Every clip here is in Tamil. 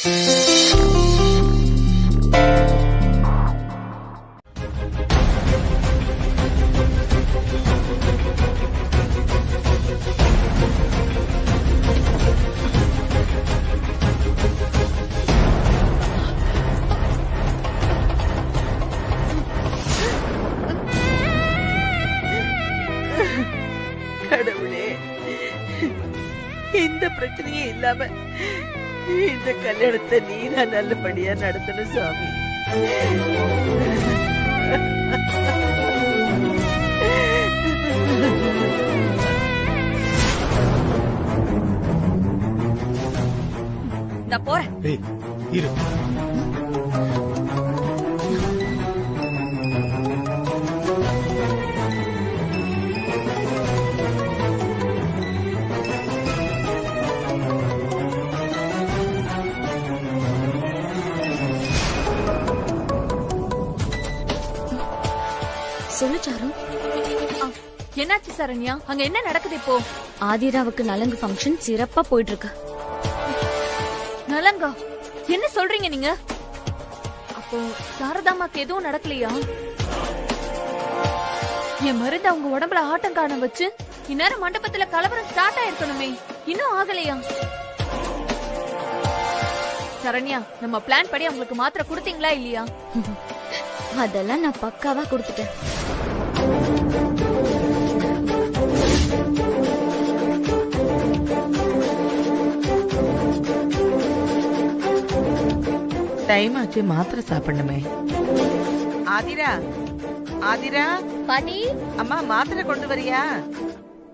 கடவுளே, எந்த பிரச்சனையும் இல்லாம இந்த கல்யாணத்தை நீதான் நல்லபடியா நடத்தணும் சாமி. நான் போறேன். சொல்லு சாரு. என்னாச்சு சரண்யா? அங்க என்ன நடக்குது இப்போ? ஆதிராவுக்கு நலங்கு ஃபங்க்ஷன் சிறப்பா போயிட்டு இருக்கு. நலங்கா? என்ன சொல்றீங்க நீங்க? அப்போ சாரதாமாக்கு எதுவும் நடக்கலையா? என் மருந்து அவங்க உடம்புல ஆட்டம் காண வச்சு இந்நேரம் மண்டபத்துல கலவரம் ஸ்டார்ட் ஆயிருக்கணுமே, இன்னும் ஆகலையா? சரண்யா, நம்ம பிளான் படி அவங்களுக்கு மாத்திரை கொடுத்தீங்களா இல்லையா? அதெல்லாம் நான் பக்காவா கொடுத்துட்டேன். டைம் ஆச்சு, மாத்திரை சாப்பிடணுமே. ஆதிரா, ஆதிரா பாட்டி, அம்மா மாத்திரை கொண்டு வரியா?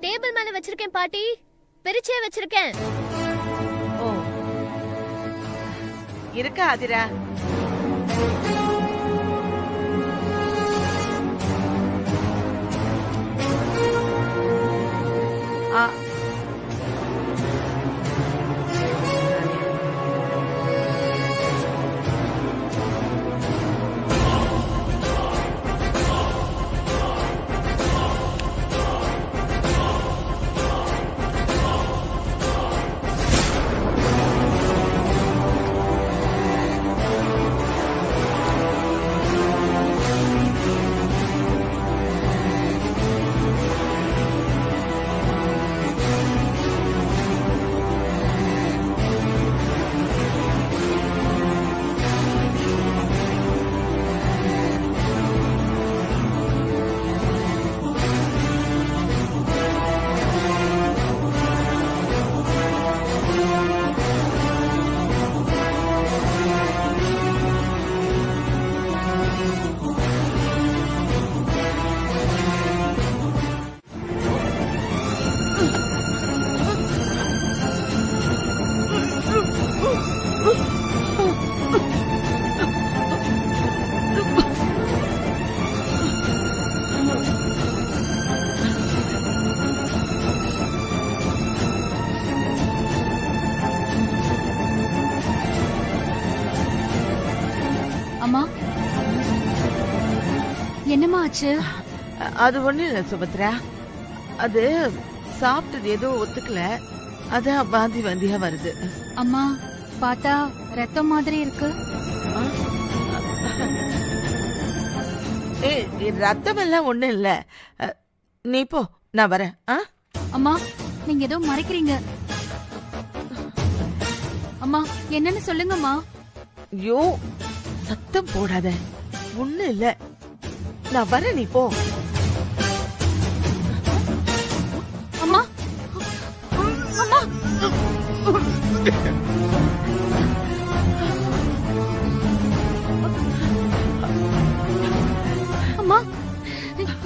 டேபிள் மேல வச்சிருக்கேன் பாட்டி, பிரிச்சே வச்சிருக்கேன். ஓ, இருக்கா ஆதிரா? அம்மா, என்னம்மா ஆச்சு? அது ஒண்ணு இல்ல சுபத்ரா, அது சாப்பிட்டது ஏதோ ஒத்துக்கல, அதான் வாந்தி வாந்தியா வருது. அம்மா, பார்த்தா ரத்தம் மாதிரி இருக்கு. ரத்தம் எல்லாம் ஒண்ணு இல்ல, நீ போ, நான் வரேன். அம்மா, நீங்க ஏதோ மறைக்கிறீங்க. அம்மா, என்னன்னு சொல்லுங்கம்மா. ஐயோ, சத்தம் போடாத, ஒண்ணு இல்ல, நான் வரேன், நீ போ. அம்மா, அம்மா, அம்மா,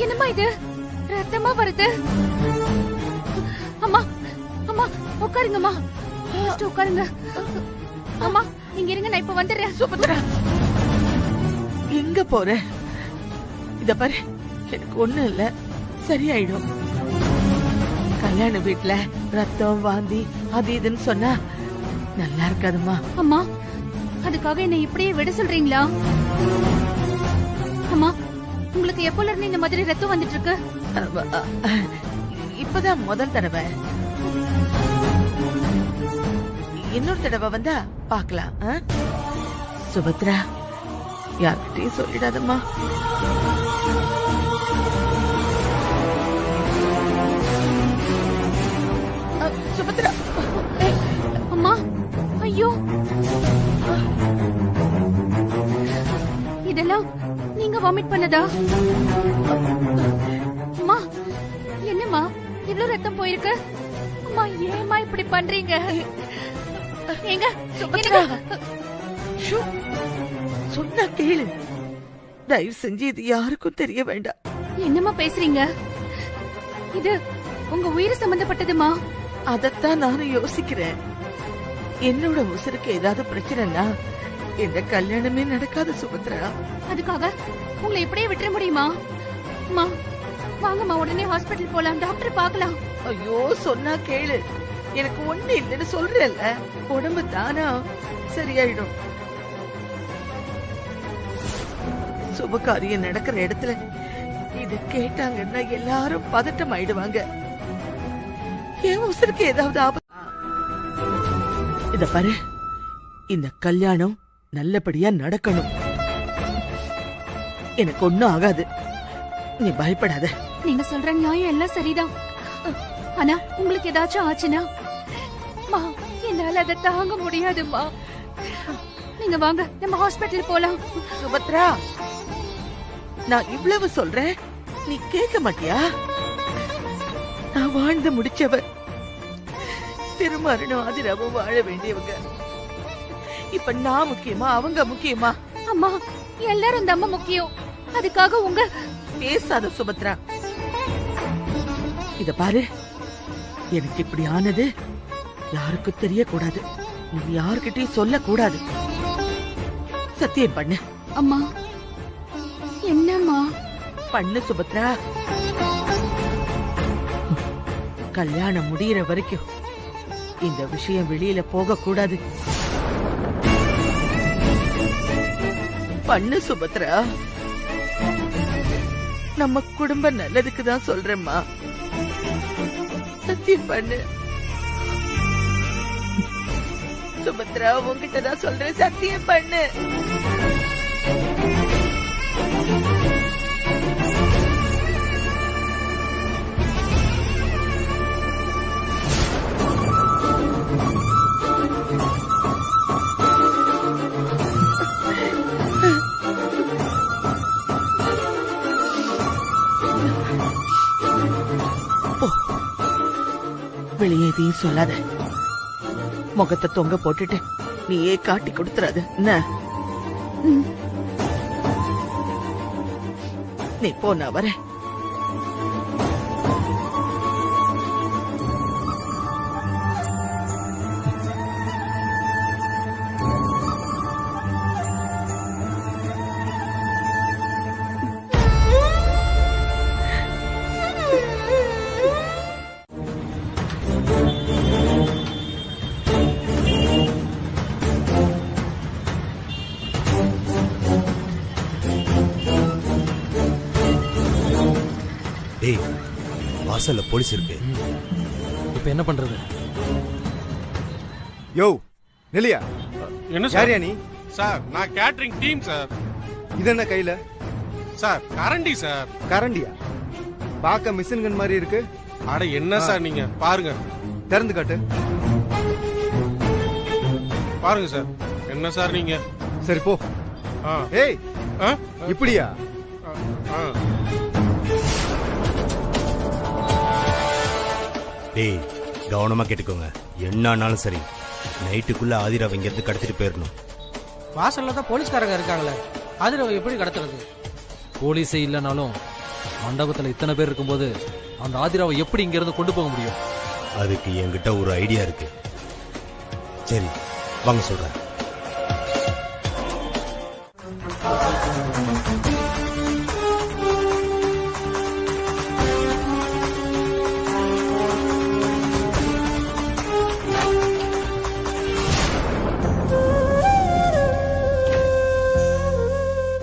என்னம்மா இது? ரத்தமா வருது. அம்மா, அம்மா, உட்காருங்கம்மா, உட்காருங்க. அம்மா, இங்க இருங்க, நான் இப்ப வந்துடுறேன். சுபத்ரா, எங்க போற? இத பாரு, எனக்கு ஒண்ணு இல்ல, சரியாயிடும். கல்யாண வீட்டுல ரத்தம் வாந்தி அது இதுன்னு சொன்னா நல்லா இருக்காதுமா. அம்மா, அதுக்காக என்ன இப்படியே விட சொல்றீங்களா? அம்மா, உங்களுக்கு எப்போல இருந்து இந்த மாதிரி ரத்தம் வந்துட்டு இருக்கு? இப்பதான் முதல் தடவை. இன்னொரு தடவை வந்தா பாக்கலாம். சுபத்ரா, யார்கிட்டயும் சொல்லிடாதம்மா. சுபத்ரா. அம்மா, ஐயோ, இதெல்லாம் நீங்க வாமிட் பண்ணதா? அம்மா, என்னம்மா இவ்ளோ ரத்தம் போயிருக்கு? அம்மா, ஏம்மா இப்படி பண்றீங்க? எங்க சுபத்ரா, சொன்னா கேளு. தயவு செஞ்சு இது யாருக்கும் தெரிய வேண்டாம். என்னம்மா பேசுறீங்க? இது உங்க உயிர் சம்பந்தப்பட்டதுமா? அதத்தான் நானும் யோசிக்கிறேன். என்னோட உசுருக்கு ஏதாவது பிரச்சனைனா இந்த கல்யாணமே நடக்காது சுபத்ரா. அதுக்காக உங்களை இப்படியே விட்டுற முடியுமா? அம்மா, வாங்கம்மா, உடனே ஹாஸ்பிடல் போலாம், டாக்டர் பார்க்கலாம். ஐயோ, சொன்னா கேளு. எனக்கு ஒண்ணு இல்லைன்னு சொல்றேன்ல, உடம்பு தானா சரியாயிடும். சுபகாரியம் நடக்கிற இடத்துல இது கேட்டாங்கன்னா எல்லாரும் பதட்டம் ஆயிடுவாங்க. என் உசுருக்கு ஏதாவது ஆபத்து. இத பாரு, இந்த கல்யாணம் நல்லபடியா நடக்கணும். எனக்கு ஒண்ணும் ஆகாது, நீ பயப்படாத. நீங்க சொல்ற நியாயம் எல்லாம் சரிதான். ஆனா உங்களுக்கு ஏதாச்சும் ஆச்சுன்னா மா, என்னால அதை தாங்க முடியாதுமா. நீங்க வாங்க, நம்ம ஹாஸ்பிடல் போலாம். சுபத்ரா, நான் இவ்வளவு சொல்றேன், நீ கேட்க மாட்டியா? நான் வாழ்ந்து முடிச்சவ. திருமணம் ஆதிராவும் வாழ வேண்டியவங்க. இப்ப நான் முக்கியமா, அவங்க முக்கியமா? அம்மா, எல்லாரும் இந்த அம்மா முக்கியம். அதுக்காக உங்க பேசாத சுபத்ரா. இத பாரு, எனக்கு இப்படி ஆனது யாருக்கும் தெரியக்கூடாது. நீ யாருக்கிட்டையும் சொல்ல கூடாது. சத்தியம் பண்ணு. அம்மா, என்னம்மா? பண்ணு சுபத்ரா. கல்யாணம் முடியற வரைக்கும் இந்த விஷயம் வெளியில போக கூடாது. பண்ணு சுபத்ரா. நம்ம குடும்ப நல்லதுக்கு தான் சொல்றேம்மா. சத்தியம் பண்ணு சுபத்ரா. உன்கிட்ட தான் சொல்றேன், சத்தியம் பண்ணு. வெளியே எதையும் சொல்லாத. முகத்தை தொங்க போட்டுட்டு நீயே காட்டி கொடுத்துறாத. என்ன நீ போ, நான் வரேன். வாசல்ல போலீஸ் இருக்கு. இப்ப என்ன பண்றது? யோ நெலியா, என்ன சார்? நீ சார், நான் கேட்டரிங் டீம் சார். இது என்ன கையில? சார், கரண்டி சார். கரண்டியா? பாக்க மிஷின் கன் மாதிரி இருக்கு. அட என்ன சார், நீங்க பாருங்க. திறந்து காட்டு. பாருங்க சார். என்ன சார் நீங்க? சரி போ. ஏய், இப்படியா? டேய், கவனமா கேட்டுக்கோங்க. என்னானாலும் சரி, நைட்டுக்குள்ள ஆதிராவை இங்கிருந்து கடத்திட்டு போயிடணும். வாசல்ல தான் போலீஸ்காரங்க இருக்காங்களே, ஆதிராவை எப்படி கடத்துறது? போலீஸே இல்லைனாலும் மண்டபத்துல இத்தனை பேர் இருக்கும்போது அந்த ஆதிராவை எப்படி இங்க இருந்து கொண்டு போக முடியும்? அதுக்கு என்கிட்ட ஒரு ஐடியா இருக்கு. சரி வாங்க சொல்றேன்.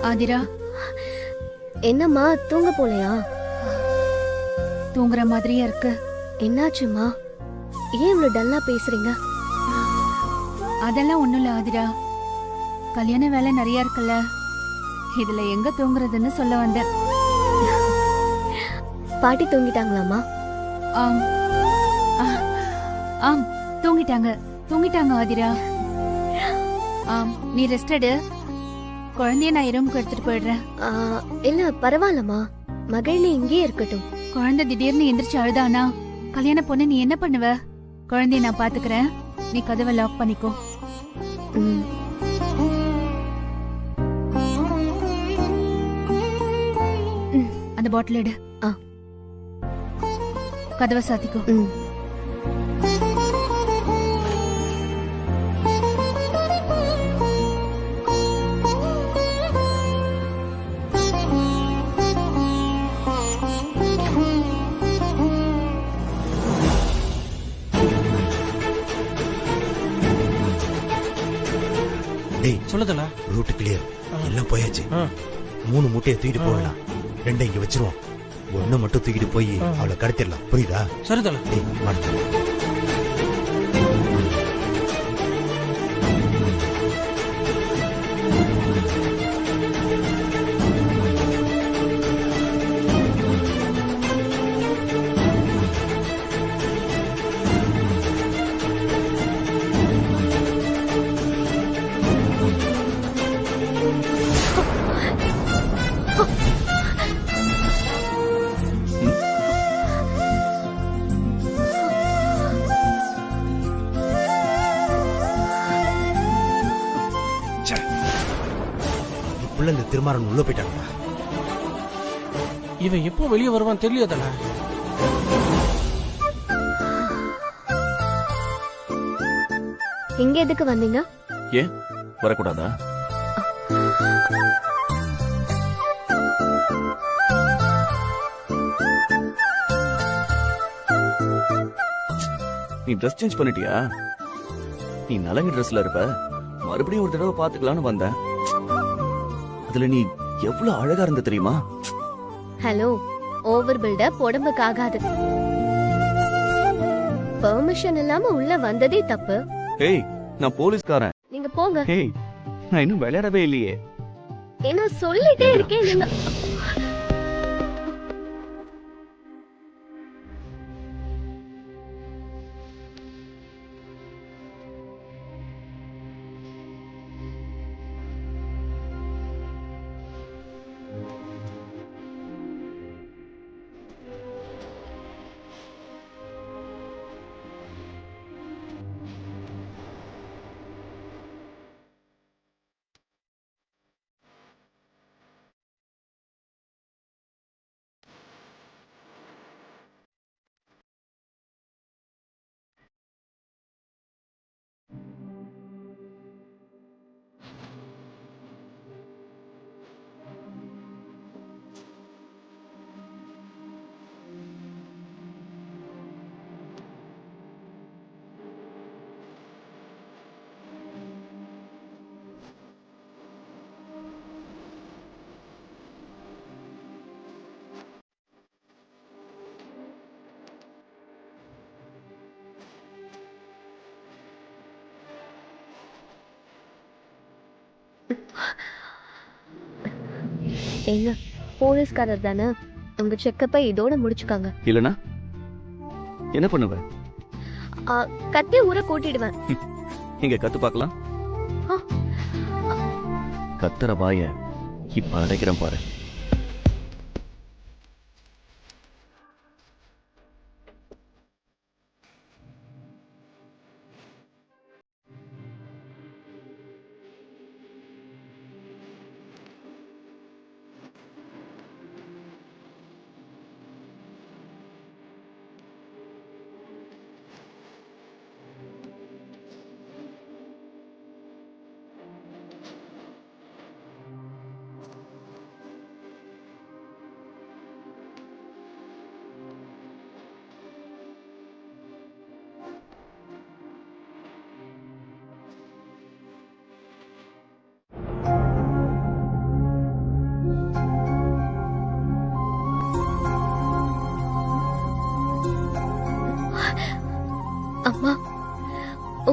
ஆதிரா, என்னம்மா, தூங்க போலையா? தூங்குற மாதிரியா இருக்கு. என்னாச்சுமா? ஏன் இவ்வளவு டல்லா பேசுறீங்க? அதெல்லாம் ஒண்ணும் இல்ல ஆதிரா. கல்யாண வேலை நிறைய இருக்குல்ல, இதுல எங்க தூங்குறதுன்னு சொல்ல வந்தேன். பாட்டி தூங்கிட்டாங்களாமா? ஆம் ஆ, ஆம் தூங்கிட்டாங்க தூங்கிட்டாங்க ஆதிரா. ஆம், நீ ரெஸ்ட் எடு. குழந்தைய நான் ரூமுக்கு எடுத்துட்டு போயிடுறேன். இல்ல பரவாயில்லம்மா, மகிழினி இங்கேயே இருக்கட்டும். குழந்தை திடீர்னு எந்திரிச்சு அழுதானா கல்யாண பொண்ணு நீ என்ன பண்ணுவ? குழந்தைய நான் பாத்துக்கிறேன், நீ கதவை லாக் பண்ணிக்கோ. ம். அந்த பாட்டில் எடு. கதவை சாத்திக்கோ. ம். டேய் சொல்லுதல ரூட் கிளியர், எல்லாம் போயாச்சு. 3 மூட்டையை தூக்கிட்டு போகலாம், 2 இங்க வச்சிருவோம். 1 மட்டும் தூக்கிட்டு போய் அவளை கடத்திடலாம், புரியுதா? சரிதல. டேய் வாடா. இந்த திருமாறன் உள்ள போயிட்டாங்க. இவன் எப்போ வெளியே வருவான் தெரியல. இங்க எதுக்கு வந்தீங்க? ஏன் வரக்கூடாதா? நீ ட்ரெஸ் சேஞ்ச் பண்ணிட்டியா? நீ நலங்கு ட்ரெஸ்ல இருப்ப, மறுபடியும் ஒரு தடவை பாத்துக்கலாம்னு வந்தேன். அதுல நீ எவ்வளவு அழகா இருந்த தெரியுமா? ஹலோ, ஓவர் பில்டப் உடம்புக்கு ஆகாது. பெர்மிஷன் இல்லாம உள்ள வந்ததே தப்பு. ஏய், நான் போலீஸ்காரன். நீங்க போங்க. ஏய், நான் இன்னும் விளையாடவே இல்லையே. என்ன சொல்லிட்டே இருக்கேன் நீங்க. ஏங்க, போலீஸ்காரர் தானே, உங்க செக்கப்பை இதோட முடிச்சுக்காங்க. இல்லனா என்ன பண்ணுவ? கத்தி ஊற கூட்டிடுவேன். இங்க கத்து பார்க்கலாம். கத்துற வாய இப்ப அடைக்கிறேன் பாரு.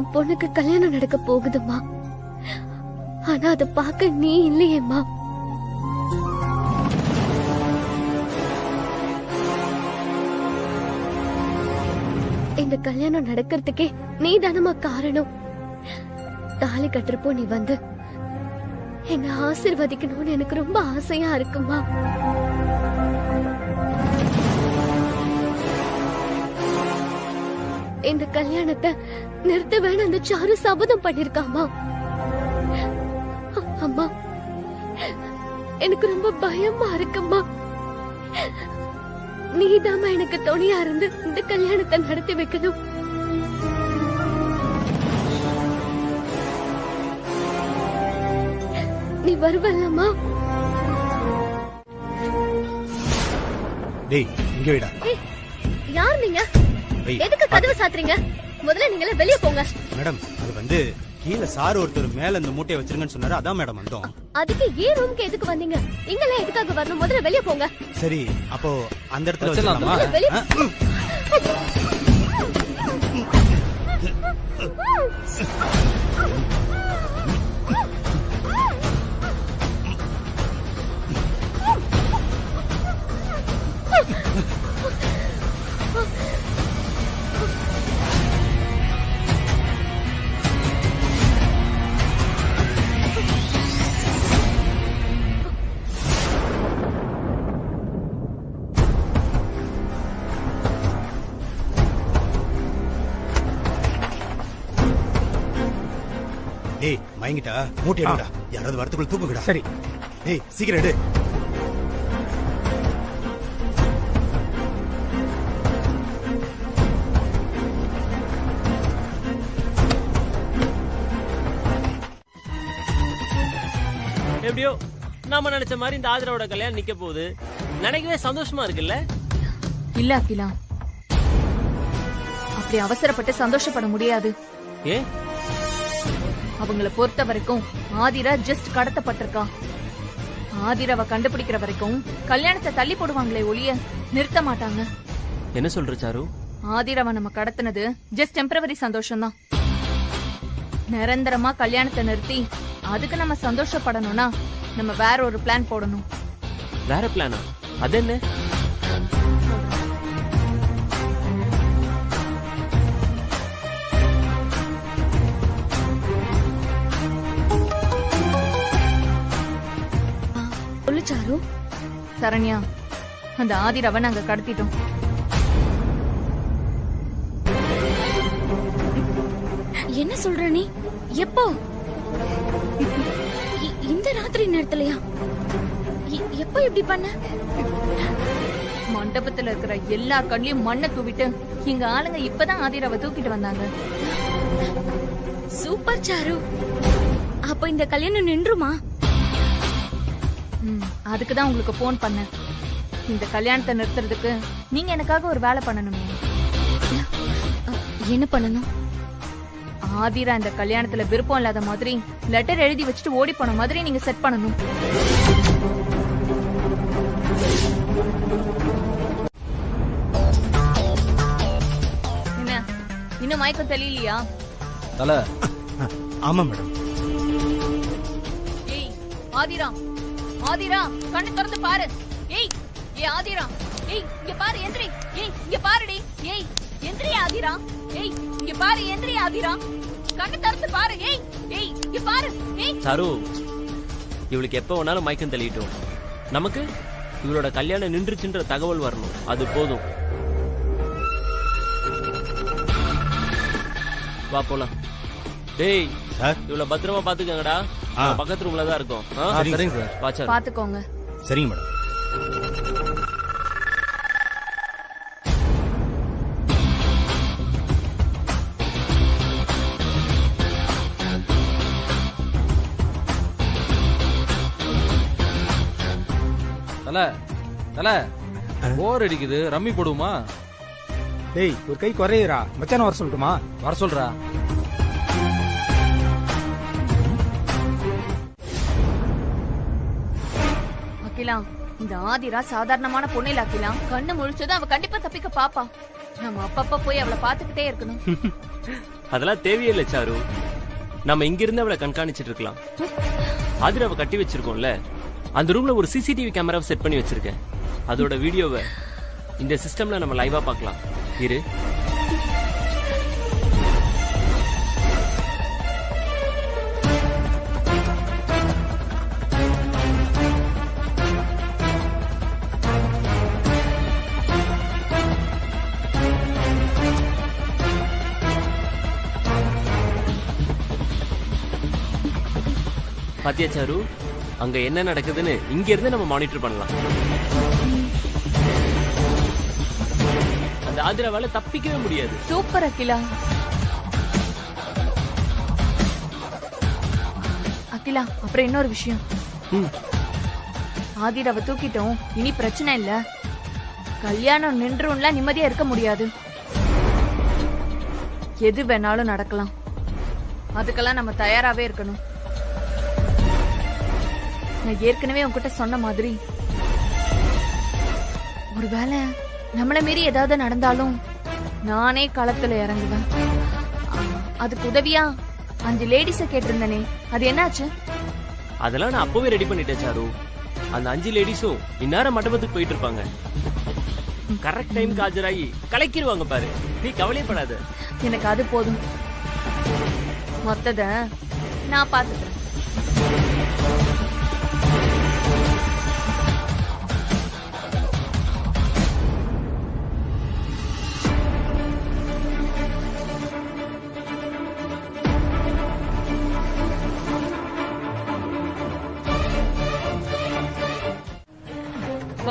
என் பொண்ணுக்கு கல்யாணம் நடக்க போகுதுமா. ஆனா அதை பார்க்க நீ இல்லையேம்மா. இந்த கல்யாணம் நடக்கிறதுக்கே நீ தானமா காரணம். தாலி கட்டுறப்போ நீ வந்து என்ன ஆசீர்வதிக்கணும்னு எனக்கு ரொம்ப ஆசையா இருக்குமா. இந்த கல்யாணத்தை நிறுத்த வேணும் அந்த சாரு சபதம் பண்ணிருக்காமா. அம்மா எனக்கு ரொம்ப பயமா இருக்குமா. நீதாமா எனக்கு துணையா இருந்து இந்த கல்யாணத்தை நடத்தி வைக்கணும். நீ வருவல்லம்மா? டேய் இங்க விடா. யார் நீங்க? எதுக்கு கதவு சாத்துறீங்க? முதல்ல நீங்க வெளிய போங்க. மேடம் அது வந்து கீழ சார் ஒருத்தர் மேல இந்த மூட்டையை வச்சிருங்கன்னு சொன்னாரு, அதான் மேடம் வந்தோம். அதுக்கு ஏன் ரூமுக்கு எதுக்கு வந்தீங்க? இங்கெல்லாம் எதுக்காக வரணும்? முதல்ல வெளிய போங்க. சரி அப்போ அந்த இடத்துல வச்சிடலாமா? டேய் மயங்கிட்டா மூட்டை எடுடா. யாராவது வரத்துக்குள்ள தூக்குங்கடா. சரி டேய் சீக்கிரம் எடு. எப்படியோ நாம நினைச்ச மாதிரி இந்த ஆதிராவோட கல்யாணம் நிக்க போகுது. நினைக்கவே சந்தோஷமா இருக்குல்ல? இல்ல அகிலா, அப்படி அவசரப்பட்டு சந்தோஷப்பட முடியாது. ஏ அவங்கள பொறுத்த வரைக்கும் ஆதிரா ஜஸ்ட் கடத்தப்பட்டிருக்கா. ஆதிராவை கண்டுபிடிக்கிற வரைக்கும் கல்யாணத்தை தள்ளி போடுவாங்களே ஒழிய நிறுத்த மாட்டாங்க. என்ன சொல்ற சாரு? ஆதிராவை நம்ம கடத்தினது ஜஸ்ட் டெம்பரவரி சந்தோஷம் தான். நிரந்தரமா கல்யாணத்தை நிறுத்தி அதுக்கு நம்ம சந்தோஷப்படணும்னா நம்ம வேற ஒரு பிளான் போடணும். வேற பிளானா? அது என்ன? சாரு சரண்யா, அந்த ஆதிராவை நாங்க கடத்திட்டோம். என்ன சொல்ற நீ? எப்போ? இந்த ராத்திரி நேரத்துலயா? எப்போ இப்படி பண்ண? மண்டபத்துல இருக்கிற எல்லா கண்ணிலையும் மண்ணை தூவிட்டு எங்க ஆளுங்க இப்பதான் ஆதிராவை தூக்கிட்டு வந்தாங்க. சூப்பர் சாரு. அப்போ இந்த கல்யாணம் நின்றுமா? அதுக்குதான் உங்களுக்கு போன் பண்ண. இந்த கல்யாணத்தை நிறுத்துறதுக்கு நீங்க எனக்காக ஒரு வேலை பண்ணணுமே. என்ன பண்ணணும்? ஆதிரா இந்த கல்யாணத்துல விருப்பம் இல்லாத மாதிரி லெட்டர் எழுதி வச்சுட்டு ஓடி போன மாதிரி நீங்க செட் பண்ணணும். என்ன இன்னும் மயக்கம் தெரியலையா? தல ஆமா மேடம். ஏய் ஆதிரா, ஆதிரா கண்ணு திறந்து பாரு. ஏய் ஏ ஆதிரா, ஏய் இங்க பாரு, எந்திரி. ஏய் இங்க பாருடி. ஏய் எந்திரி ஆதிரா. ஏய் இங்க பாரு, எந்திரி ஆதிரா. கண்ணு திறந்து பாரு. ஏய் ஏய் இங்க பாரு. ஏய் சாரு, இவளுக்கு எப்ப வேணாலும் மயக்கம் தெளியட்டும். நமக்கு இவளோட கல்யாணம் நின்றுச்சுன்ற தகவல் வரணும், அது போதும். வா போலாம். டேய் இவ்வளவு பத்திரமா பாத்துக்கங்கடா. பக்கத்து ரூம்ல தான் இருக்கும். சரிங்க சார். வாச்சா பாத்துக்கோங்க. சரிங்க மேடம். தல தல போர் அடிக்குது, ரம்மி போடுமா? டேய் ஒரு கை குறையுறா. மச்சான வர சொல்லட்டுமா? வர சொல்றா. அகிலா, இந்த ஆதிரா சாதாரணமான பொண்ணு இல்ல அகிலா. கண்ணு முழிச்சதும் அவ கண்டிப்பா தப்பிக்க பாப்பா. நம்ம அப்பப்ப போய் அவளை பாத்துக்கிட்டே இருக்கணும். அதெல்லாம் தேவையில்லை சாரு. நம்ம இங்க இருந்து அவளை கண்காணிச்சிட்டு இருக்கலாம். ஆதிராவை கட்டி வச்சிருக்கோம்ல, அந்த ரூம்ல ஒரு சிசிடிவி கேமராவை செட் பண்ணி வச்சிருக்கேன். அதோட வீடியோவை இந்த சிஸ்டம்ல நம்ம லைவா பார்க்கலாம். இரு. பாத்தியா சாரு, அங்க என்ன நடக்குதுன்னு இங்க இருந்து நம்ம மானிட்டர் பண்ணலாம். அந்த ஆதிராவால தப்பிக்கவே முடியாது. சூப்பர் அகிலா. அகிலா, அப்புறம் இன்னொரு விஷயம். ஆதிராவை தூக்கிட்டோம், இனி பிரச்சனை இல்ல. கல்யாணம் நின்றும்ல நிம்மதியா இருக்க முடியாது. எது வேணாலும் நடக்கலாம். அதுக்கெல்லாம் நம்ம தயாராவே இருக்கணும். நான் ஏற்கனவே உன்கிட்ட சொன்ன மாதிரி, ஒருவேளை நம்மள மீறி ஏதாவது நடந்தாலும் நானே களத்துல இறங்குவேன். அதுக்கு உதவியா 5 லேடிஸ கேட்டிருந்தனே, அது என்னாச்சு? அதெல்லாம் நான் அப்பவே ரெடி பண்ணிட்டேன் சாரு. அந்த 5 லேடிஸும் இந்நேரம் மண்டபத்துக்கு போயிட்டு இருப்பாங்க. கரெக்ட் டைம்க்கு ஆஜராகி கலக்கிடுவாங்க பாரு. நீ கவலைப்படாத. எனக்கு அது போதும். மொத்தத நான் பாத்துக்கிறேன்.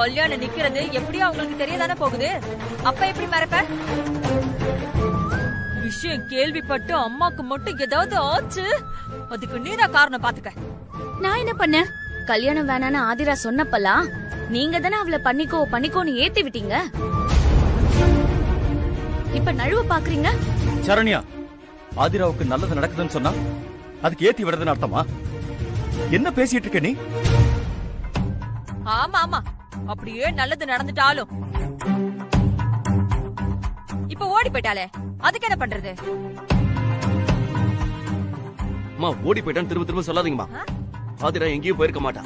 கல்யாணம் நிக்கிறது எப்படியோ அவங்களுக்கு தெரியதானே போகுது. அப்ப எப்படி மறப்ப? விஷயம் கேள்விப்பட்டு அம்மாக்கு மட்டும் ஏதாவது ஆச்சு, அதுக்கு நீதான் காரணம். பாத்துக்க. நான் என்ன பண்ண? கல்யாணம் வேணான்னு ஆதிரா சொன்னப்பலாம் நீங்க தானே அவளை பண்ணிக்கோன்னு ஏத்தி விட்டீங்க. இப்ப நழுவ பாக்குறீங்க. சரண்யா, ஆதிராவுக்கு நல்லது நடக்குதுன்னு சொன்னா அதுக்கு ஏத்தி விடுறதுன்னு அர்த்தமா? என்ன பேசிட்டு இருக்க நீ? ஆமா ஆமா, அப்படியே நல்லது நடந்துட்டாலும் இப்ப ஓடி போயிட்டாலே, அதுக்கு என்ன பண்றது? அம்மா, ஓடி போயிட்டான்னு திரும்ப திரும்ப சொல்லாதீங்கம்மா. ஆதிரா எங்கேயும் போயிருக்க மாட்டா.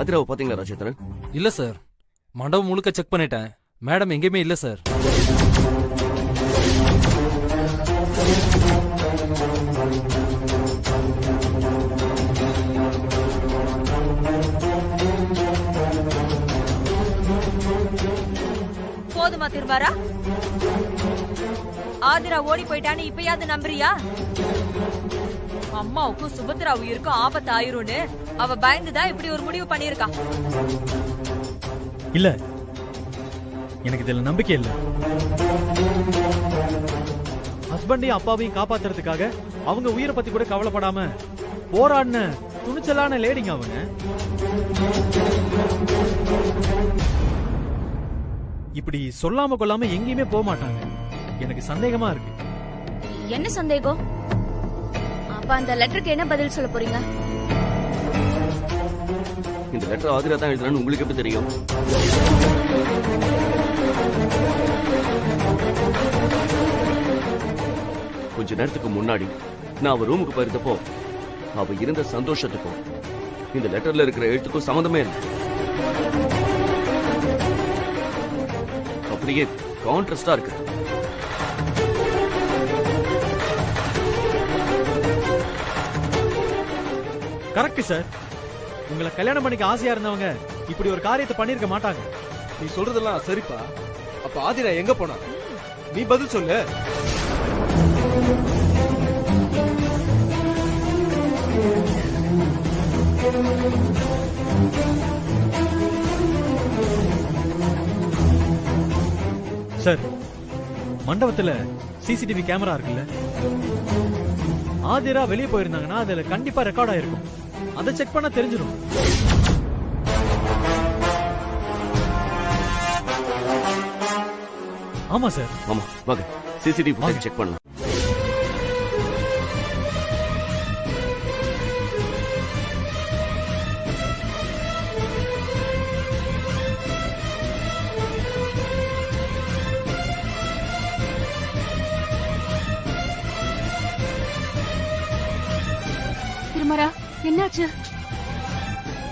ஆதிராவை பாத்தீங்களா ராஜேந்திரன்? இல்ல சார், மண்டபம் முழுக்க செக் பண்ணிட்டேன். மேடம் எங்கேயுமே இல்ல சார். போதுமா திருவாரா? ஆதிரா ஓடி போயிட்டான்னு இப்பயாவது நம்புறியா? அம்மாவுக்கும் சுபத்ரா உயிருக்கும் ஆபத்து ஆயிரும்னு அவ பயந்துதான் இப்படி ஒரு முடிவு பண்ணிருக்கா. இல்ல, எனக்கு இதுல நம்பிக்கை இல்ல. ஹஸ்பண்டையும் அப்பாவையும் காப்பாத்துறதுக்காக அவங்க உயிரை பத்தி கூட கவலைப்படாம போராடின துணிச்சலான லேடிங்க அவங்க. இப்படி சொல்லாம கொள்ளாம எங்கேயுமே போக மாட்டாங்க. எனக்கு சந்தேகமா இருக்கு. என்ன சந்தேகம்? அப்ப அந்த லெட்டருக்கு என்ன பதில் சொல்ல போறீங்க? இந்த லெட்டர் ஆதிரா தான் எழுதுறான்னு உங்களுக்கு எப்படி தெரியும்? கொஞ்ச நேரத்துக்கு முன்னாடி நான் அவ ரூமுக்கு போயிருந்தப்போ அவ இருந்த சந்தோஷத்துக்கும் இந்த லெட்டர்ல இருக்கிற எழுத்துக்கும் சம்மந்தமே இல்லை. அப்படியே கான்ட்ராஸ்டா இருக்கு. Correct sir. உங்களை கல்யாணம் பண்ணிக்க ஆசையா இருந்தவங்க இப்படி ஒரு காரியத்தை பண்ணிருக்க மாட்டாங்க. நீ சொல்றதெல்லாம் சரிப்பா. அப்ப ஆதிரா எங்க போனா? நீ பதில் சொல்லு. சார், மண்டபத்துல சிசிடிவி கேமரா இருக்குல்ல, ஆதிரா வெளியே போயிருந்தாங்கன்னா அதுல கண்டிப்பா ரெக்கார்ட் ஆயிருக்கும். அதை செக் பண்ண தெரிஞ்சிடும். ஆமா சார். ஆமா, வாங்க சிசிடிவி செக் பண்ணலாம். என்னாச்சு?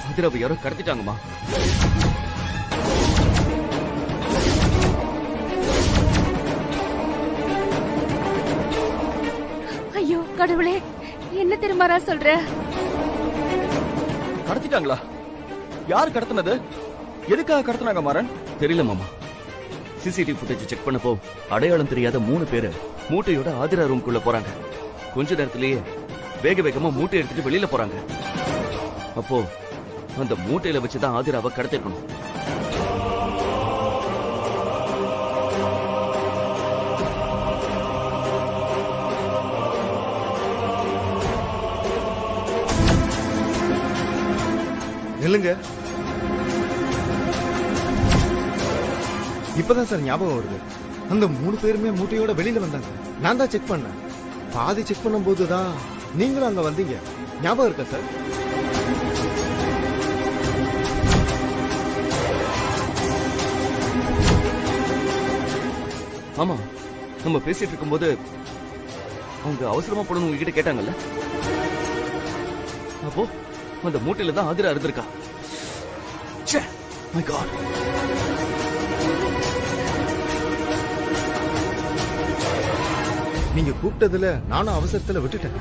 ஆதிராவை யாரோ கடத்திட்டாங்கம்மா. ஐயோ கடவுளே, என்ன திருமாரா சொல்ற? கடத்திட்டாங்களா? யார் கடத்தினது? எதுக்காக கடத்தினாங்க மாறன்? தெரியல மாமா. சிசிடிவி ஃபுட்டேஜ் செக் பண்ணப்போ அடையாளம் தெரியாத 3 பேரு மூட்டையோட ஆதிரா ரூம்குள்ள போறாங்க. கொஞ்ச நேரத்திலேயே வேக வேகமா மூட்டை எடுத்துட்டு வெளியில போறாங்க. அப்போ அந்த மூட்டையில வச்சுதான் ஆதிராவை கடத்திருக்கணும். இல்லங்க, இப்பதான் சார் ஞாபகம் வருது. அந்த 3 பேருமே மூட்டையோட வெளியில வந்தாங்க. நான் தான் செக் பண்ணேன். பாதி செக் பண்ணும் போதுதான் நீங்களும் அங்க வந்தீங்க. ஞாபகம் இருக்கா சார்? ஆமா, நம்ம பேசிட்டு இருக்கும்போது அவங்க அவசரமா போடணும் உங்ககிட்ட கேட்டாங்கல்ல. அப்போ அந்த மூட்டையில தான் ஆதிரா இருந்திருக்கா. My God. நீங்க கூப்பிட்டதுல நானும் அவசரத்துல விட்டுட்டேன்.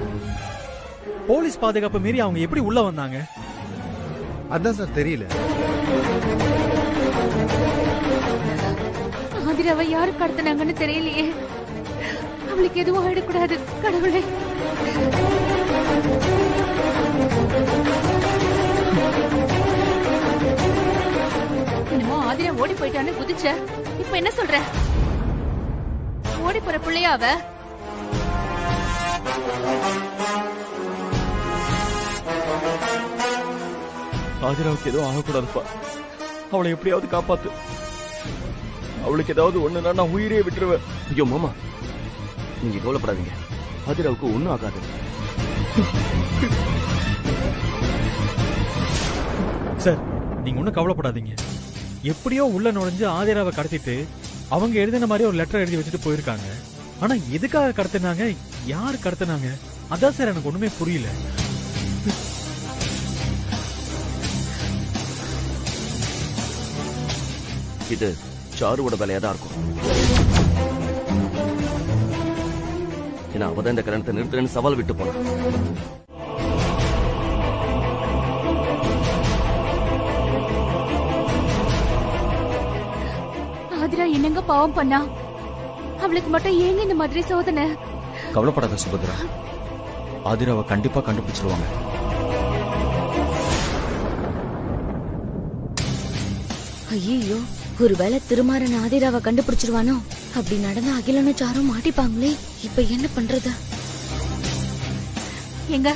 போலீஸ் பாதுகாப்பு மீறி அவங்க எப்படி உள்ள வந்தாங்க? அதான் சார் தெரியல. ஆதிராவை யாரு கடத்தினாங்கன்னு தெரியலையே. அவளுக்கு எதுவும் ஆயிடக்கூடாது கடவுளே. என்னமோ ஆதிரா ஓடி போயிட்டான்னு குதிச்ச. இப்ப என்ன சொல்ற? ஓடி போற பிள்ளையா அவ? ஆதிராவுக்கு எதுவும் ஆகக்கூடாதுப்பா. அவளை எப்படியாவது காப்பாத்து. அவளுக்கு ஏதாவது ஒண்ணுனா நான் உயிரே விட்டுருவேன். ஐயோ மாமா, நீங்க கவலைப்படாதீங்க. ஆதிராவுக்கு ஒண்ணும் ஆகாது. சார், நீங்க ஒண்ணும் கவலைப்படாதீங்க. எப்படியோ உள்ள நுழைஞ்சு ஆதிராவை கடத்திட்டு அவங்க எழுதின மாதிரி ஒரு லெட்டர் எழுதி வச்சுட்டு போயிருக்காங்க. ஆனா எதுக்காக கடத்தினாங்க, யார் கடத்தினாங்க, அதான் சார் எனக்கு ஒண்ணுமே புரியல. இது சாருவோட வேலையா தான் இருக்கும். ஏன்னா அவதான் இந்த கல்யாணத்தை நிறுத்துறேன்னு சவால் விட்டு போன. ஆதிரா என்னங்க பாவம் பண்ணா? அவளுக்கு மட்டும் ஏங்க இந்த மாதிரி சோதனை? கவலைப்படாத சுபத்ரா, ஆதிராவை கண்டிப்பா கண்டுபிடிச்சிருவாங்க. ஐயோ, ஒருவேளை திருமாறன் ஆதிராவை கண்டுபிடிச்சிருவானோ? அப்படி நடந்த அகிலனும் சாரும் மாட்டிப்பாங்களே. இப்ப என்ன பண்றது? எங்க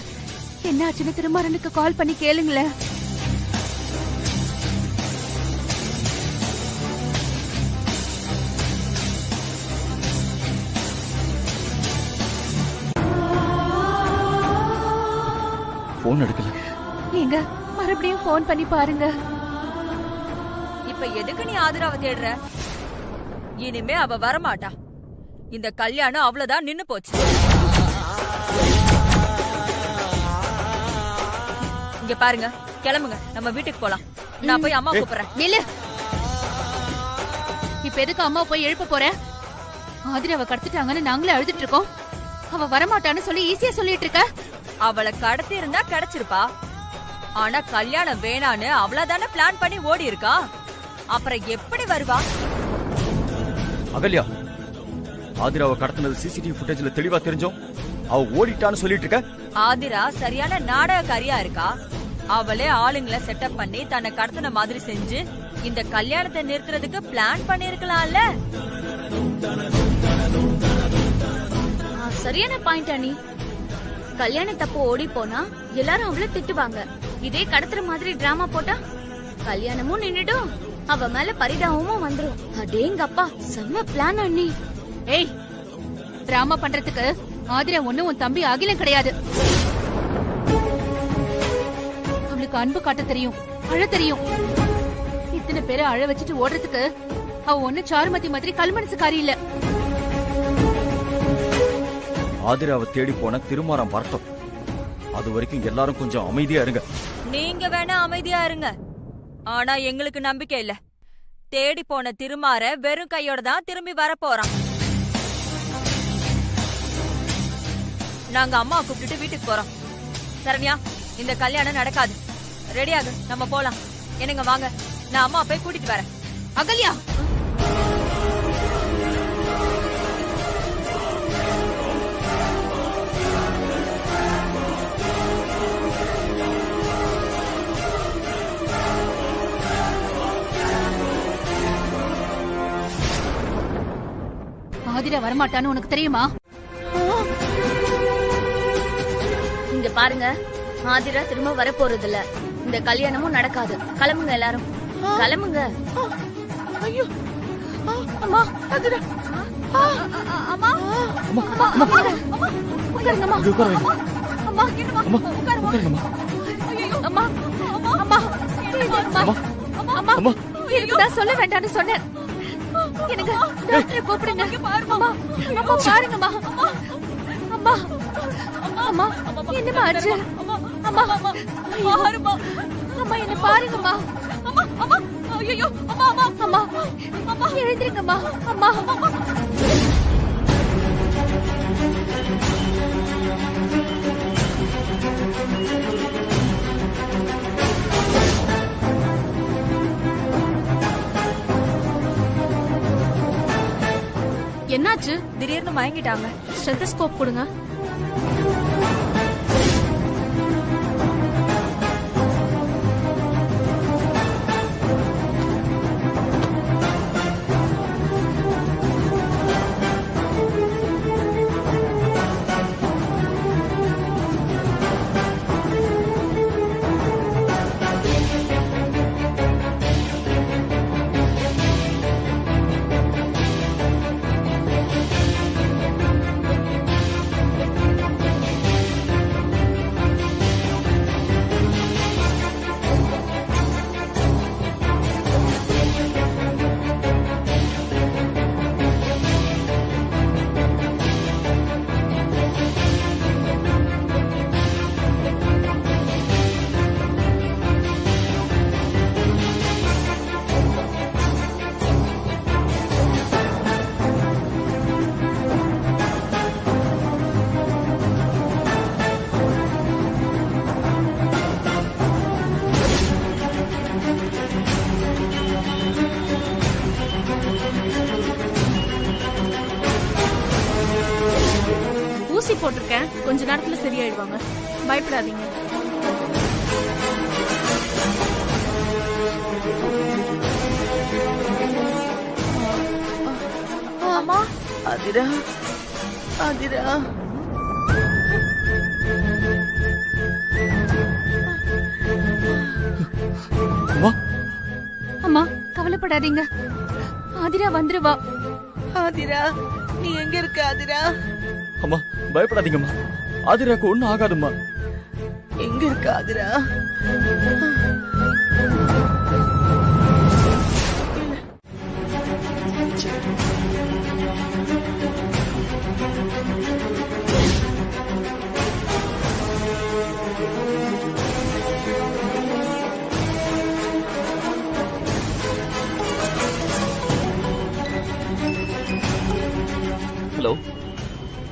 என்ன ஆச்சுன்னு திருமாறனுக்கு கால் பண்ணி கேளுங்களேன். போன் எடுக்கல. எங்க மறுபடியும் போன் பண்ணி பாருங்க. இப்ப எதுக்கு நீ ஆதிராவை தேடுற? இனிமே அவ வரமாட்டா. இந்த கல்யாணம் அவ்வளவுதான், நின்னு போச்சு. இங்க பாருங்க, கிளம்புங்க, நம்ம வீட்டுக்கு போலாம். நான் போய் அம்மா கூப்பிடுறேன். நில்லு. இப்ப எதுக்கு அம்மா போய் எழுப்ப போற? ஆதிராவை கடத்திட்டாங்கன்னு நாங்களே அழுதுட்டு இருக்கோம். அவ வரமாட்டான்னு சொல்லி ஈஸியா சொல்லிட்டு இருக்க. அவளை கடத்தி இருந்தா கிடைச்சிருப்பா. ஆனா கல்யாணம் வேணான்னு அவ்வளவுதானே பிளான் பண்ணி ஓடி இருக்கா. அப்புறம் எப்படி வருவா? அகல்யா, ஆதிராவை கடத்தினது சிசிடிவி ஃபுட்டேஜ்ல தெளிவா தெரிஞ்சோம். அவ ஓடிட்டான்னு சொல்லிட்டு இருக்க. ஆதிரா சரியான நாடகக்காரியா இருக்கா. அவளே ஆளுங்களை செட்டப் பண்ணி தன்னை கடத்தின மாதிரி செஞ்சு இந்த கல்யாணத்தை நிறுத்துறதுக்கு பிளான் பண்ணிருக்கலாம்ல. சரியான பாயிண்ட் அனி. கல்யாணத்தப்போ ஓடி போனா எல்லாரும் அவளை திட்டுவாங்க. இதே கடத்துற மாதிரி டிராமா போட்டா கல்யாணமும் நின்னுடும், அவ மேல பரிதாபமும் வந்துரும். அடேங்கப்பா, செம்ம பிளான் அண்ணி. ஏய், டிராமா பண்றதுக்கு ஆதிரா ஒண்ணு உன் தம்பி அகிலம் கிடையாது. அவளுக்கு அன்பு காட்ட தெரியும், அழ தெரியும். இத்தனை பேரை அழ வச்சுட்டு ஓடுறதுக்கு அவ ஒண்ணு சாருமதி மாதிரி கல்மனசுக்காரி இல்ல. ஆதிராவை தேடி போன திருமாறன் வரட்டும், அது வரைக்கும் எல்லாரும் கொஞ்சம் அமைதியா இருங்க. நீங்க வேணா அமைதியா இருங்க, ஆனா எங்களுக்கு நம்பிக்கை இல்ல. தேடி போன திருமாற வெறும் கையோட தான் திரும்பி வர போறான். நாங்க அம்மா கூப்பிட்டுட்டு வீட்டுக்கு போறோம். சரண்யா, இந்த கல்யாணம் நடக்காது. ரெடியாகு, நம்ம போலாம். என்னங்க வாங்க, நான் அம்மா போய் கூட்டிட்டு வரேன். அகல்யா, ஆதிரா வரமாட்டான்னு உனக்கு தெரியுமா? இங்க பாருங்க, ஆதிரா திரும்ப வர போறது இல்ல. இந்த கல்யாணமும் நடக்காது. கிளம்புங்க எல்லாரும், கிளம்புங்க. ஐயோ அம்மா, ஆதிரா அம்மா, உட்காருங்கம்மா. அம்மா, உட்காருங்கம்மா. அம்மா, அம்மா, அம்மா, இதுக்கு நான் சொல்ல வேண்டாம்னு சொன்னேன். எனக்கு டாக்டரை கூப்பிடுங்க. அம்மா, அம்மா பாருங்கம்மா. அம்மா, அம்மா, என்னம்மா ஆச்சு? அம்மா, அம்மா என்ன பாருங்கம்மா. அம்மா, எழுந்திருங்கம்மா. அம்மா, என்னாச்சு? திடீர்னு மயங்கிட்டாங்க. ஸ்டெத்தஸ்கோப் கொடுங்க. ஊசி போட்டிருக்கேன், கொஞ்ச நேரத்துல சரியாயிடுவாங்க. பயப்படாதீங்க. அம்மா, ஆதிரா, ஆதிரா. அம்மா, கவலைப்படாதீங்க. ஆதிரா வந்துருவா. ஆதிரா, நீ எங்க இருக்க ஆதிரா? அம்மா, பயப்படாதீங்கம்மா. ஆதிராக்கு ஒண்ணும் ஆகாதும்மா. எங்க இருக்க ஆதிரா? ஹலோ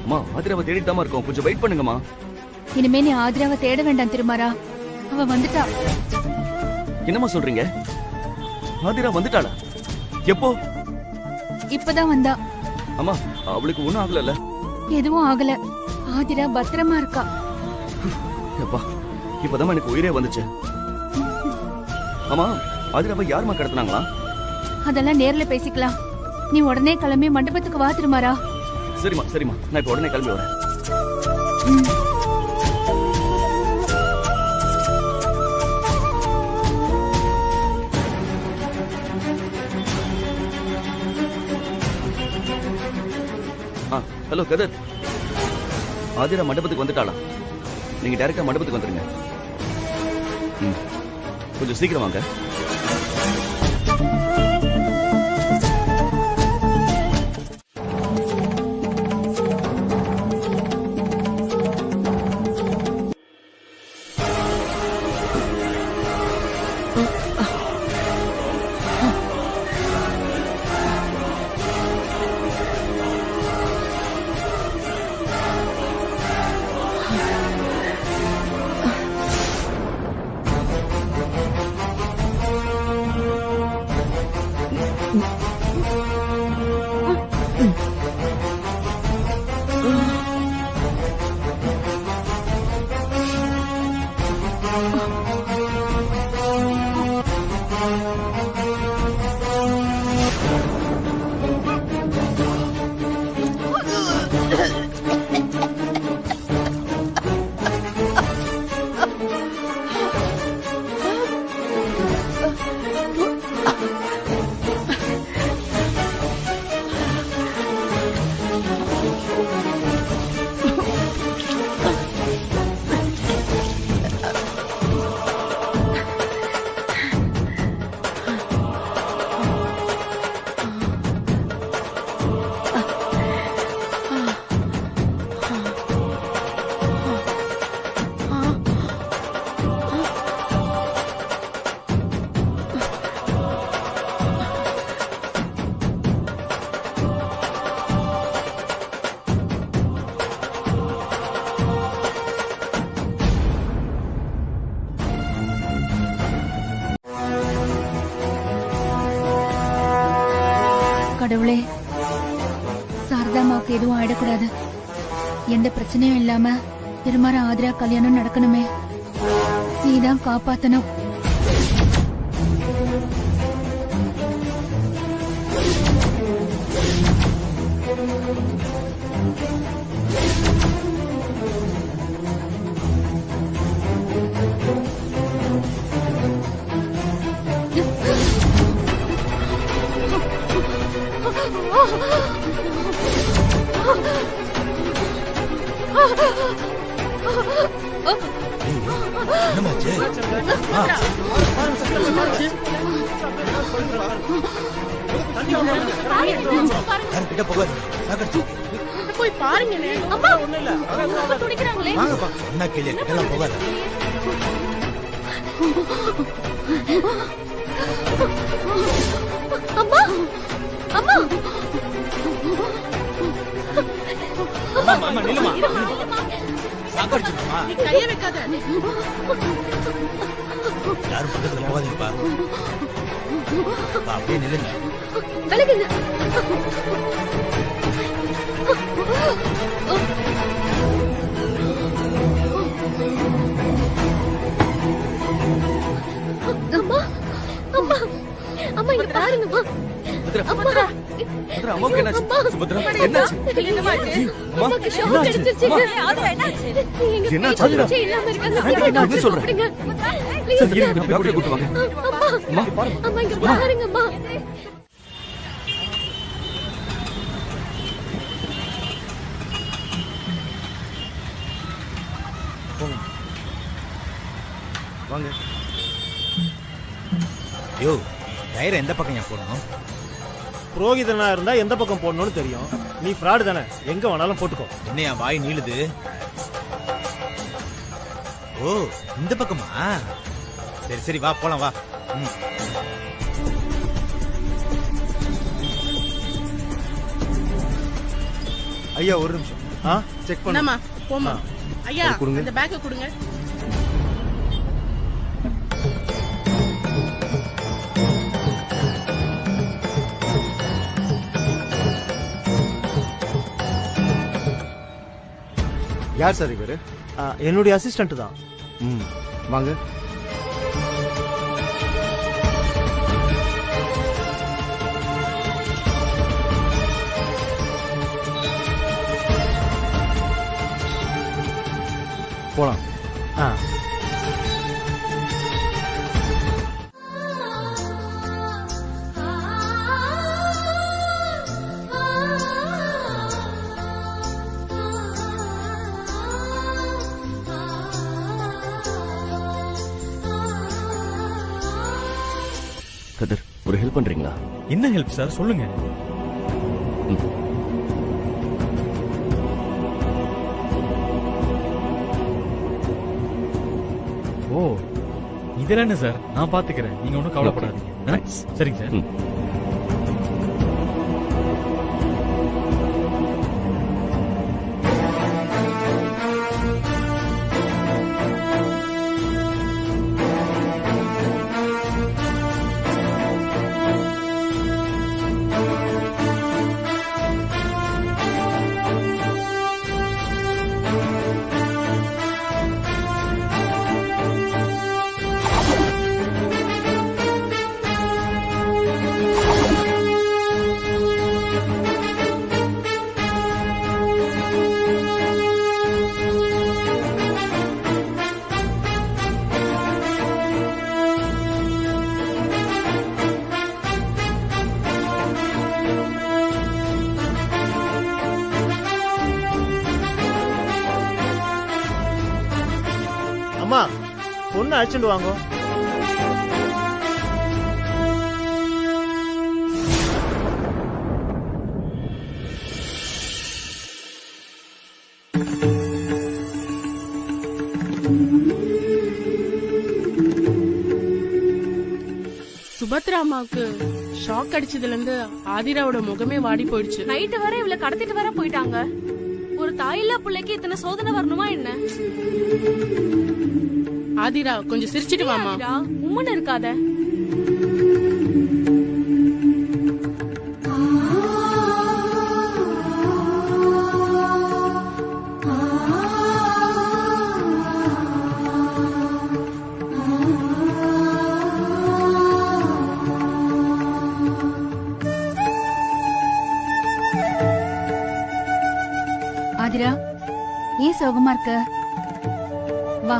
அம்மா, ஆதிராவை தேடிட்டு தான் இருக்கோம், கொஞ்சம் வெயிட் பண்ணுங்கம்மா. இனிமே நீ ஆதிராவை தேட வேண்டாம் திருமாரா, அவ வந்துட்டா. என்னம்மா சொல்றீங்க? ஆதிரா வந்துட்டாளா? எப்போ? இப்பதான் வந்தா. அம்மா, அவளுக்கு ஒண்ணும் ஆகல? எதுவும் ஆகல. ஆதிரா பத்திரமா இருக்கா. அப்பா, இப்பதான் எனக்கு உயிரே வந்துச்சு. அம்மா, ஆதிராவை யாருமா கடத்தினாங்களா? அதெல்லாம் நேர்ல பேசிக்கலாம். நீ உடனே கிளம்பி மண்டபத்துக்கு வா திருமாரா. சரிம்மா, சரிம்மா, நான் இப்ப உடனே கிளம்பி வரேன். ஹலோ கதர், ஆதிரா மண்டபத்துக்கு வந்துட்டாளா? நீங்க டைரக்டா மண்டபத்துக்கு வந்துருங்க. கொஞ்சம் சீக்கிரம் வாங்க. கடவுளே, சாரதாமாவுக்கு எதுவும் ஆயிடக்கூடாது. எந்த பிரச்சனையும் இல்லாம திருமண ஆதிரா கல்யாணம் நடக்கணுமே. நீதான் காப்பாத்தணும். போய் பாருங்க. அம்மா துடிக்கிறாங்களே. என்ன கேள்வி கிட்டலாம் போகாத. அம்மா அம்மா அம்மா நில்லுமா. நீ கைய வைக்காத. யாரும் பக்கத்துல போகாதீங்கப்பா. அப்படியே நில்லுங்க. விலகுங்க. அம்மா அம்மா அம்மா இங்க பாருங்கம்மா. சுபத்ரா, அம்மாவுக்கு என்னாச்சு? சுபத்ரா, என்னாச்சு? அம்மாக்கு ஷாக் அடிச்சிருச்சு. ஆதிரா என்னாச்சு? என்னாச்சு? இல்லாம இருக்காங்க. என்ன சொல்றேன்? டாக்டர் கூட்டு வாங்க. அம்மா அம்மா இங்க பாருங்கம்மா. வாங்க. யோ, டயர் எந்த பக்கம் போடணும்? புரோகிதனா இருந்தா எந்த பக்கம் போடணும்னு தெரியும். நீ ஃப்ராடு தானே, எங்க வேணாலும் போட்டுக்கோ. என்னையா வாய் நீளுது? ஓ, இந்த பக்கமா? சரி சரி, வா போலாம் வா. ஐயா ஒரு நிமிஷம். செக் பண்ணு. என்னம்மா போமா. ஐயா அந்த பேக்க கொடுங்க. யார் சார் இவரு? என்னுடைய அசிஸ்டன்ட் தான். வாங்க. போலாம். கதிர், ஒரு ஹெல்ப் பண்றீங்களா? என்ன ஹெல்ப் சார், சொல்லுங்க. ஓ, இதெல்லாம் என்ன சார், நான் பாத்துக்கிறேன், நீங்க ஒன்றும் கவலைப்படாதீங்க. சரிங்க சார். அம்மா, பொண்ணு அழைச்சிட்டு வாங்க. சுபத்ரா அம்மாவுக்கு ஷாக் அடிச்சதுல இருந்து ஆதிராவோட முகமே வாடி போயிடுச்சு. நைட்டு வர இவளை கடத்திட்டு வர போயிட்டாங்க. ஒரு தாயில்லா பிள்ளைக்கு இத்தனை சோதனை வரணுமா என்ன? ஆதிரா கொஞ்சம் சிரிச்சிட்டு வாமா. உம்மன் இருக்காத. ஆதிரா, ஏன் சோகமா இருக்க? வா.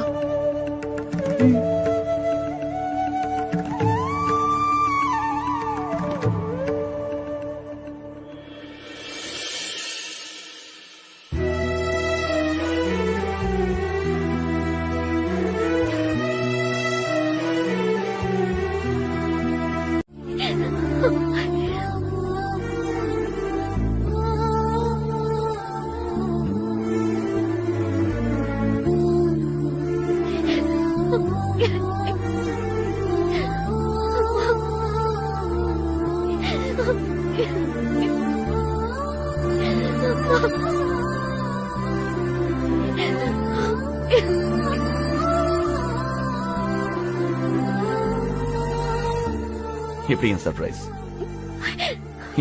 எப்படி என் சர்ப்ரைஸ்?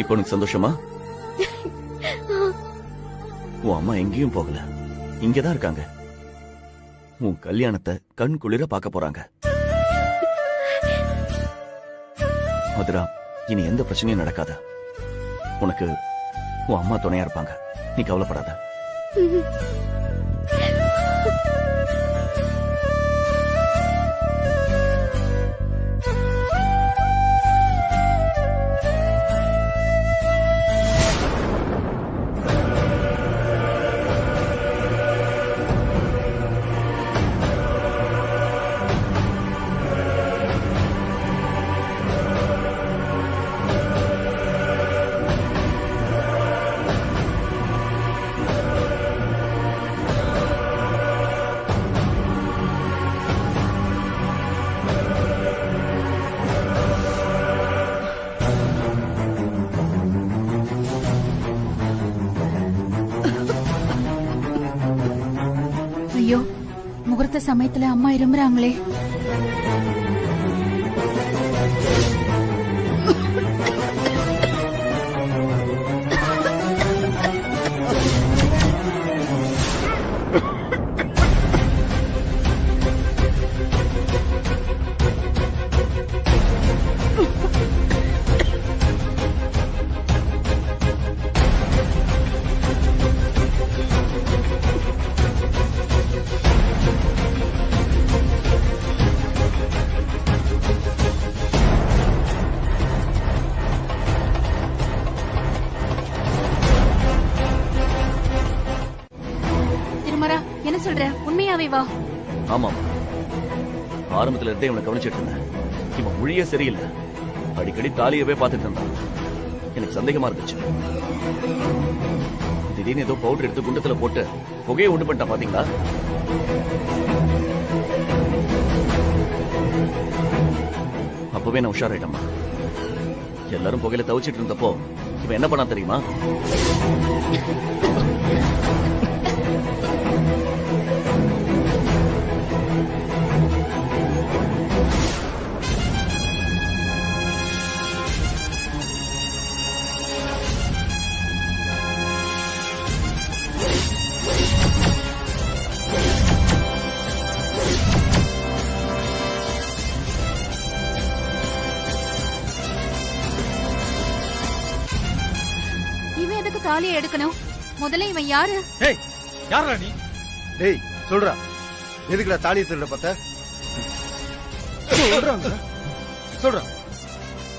இப்போ உனக்கு சந்தோஷமா? உன் அம்மா எங்கேயும் போகல, இங்கதான் இருக்காங்க. உன் கல்யாணத்தை கண் குளிர பார்க்க போறாங்க. மதுரா, இனி எந்த பிரச்சனையும் நடக்காத. உனக்கு உன் அம்மா துணையா இருப்பாங்க, நீ கவலைப்படாத. ஐயோ, முகூர்த்த சமயத்துல அம்மா இரும்புறாங்களே. என்ன சொல்ற? உண்மையாவே வா. ஆமா, ஆரம்பத்துல இருந்தே இவனை கவனிச்சிட்டு இருந்தேன். இவன் மொழியே சரியில்லை, அடிக்கடி தாலியவே பார்த்துட்டு இருந்தான். எனக்கு சந்தேகமா இருந்துச்சு. திடீர்னு ஏதோ பவுடர் எடுத்து குண்டத்துல போட்டு புகையை உண்டு பண்ணிட்டான். பாத்தீங்களா? அப்பவே நான் உஷாராயிட்டம்மா. எல்லாரும் புகையில தவிச்சிட்டு இருந்தப்போ இவன் என்ன பண்ணா தெரியுமா? தாலியை எடுக்கணும். முதல்ல இவன் யாரு? டேய், யாரா நீ? டேய், சொல்றா, எதுக்குடா தாலியை திருட பார்த்த? சொல்றாங்க, சொல்றா.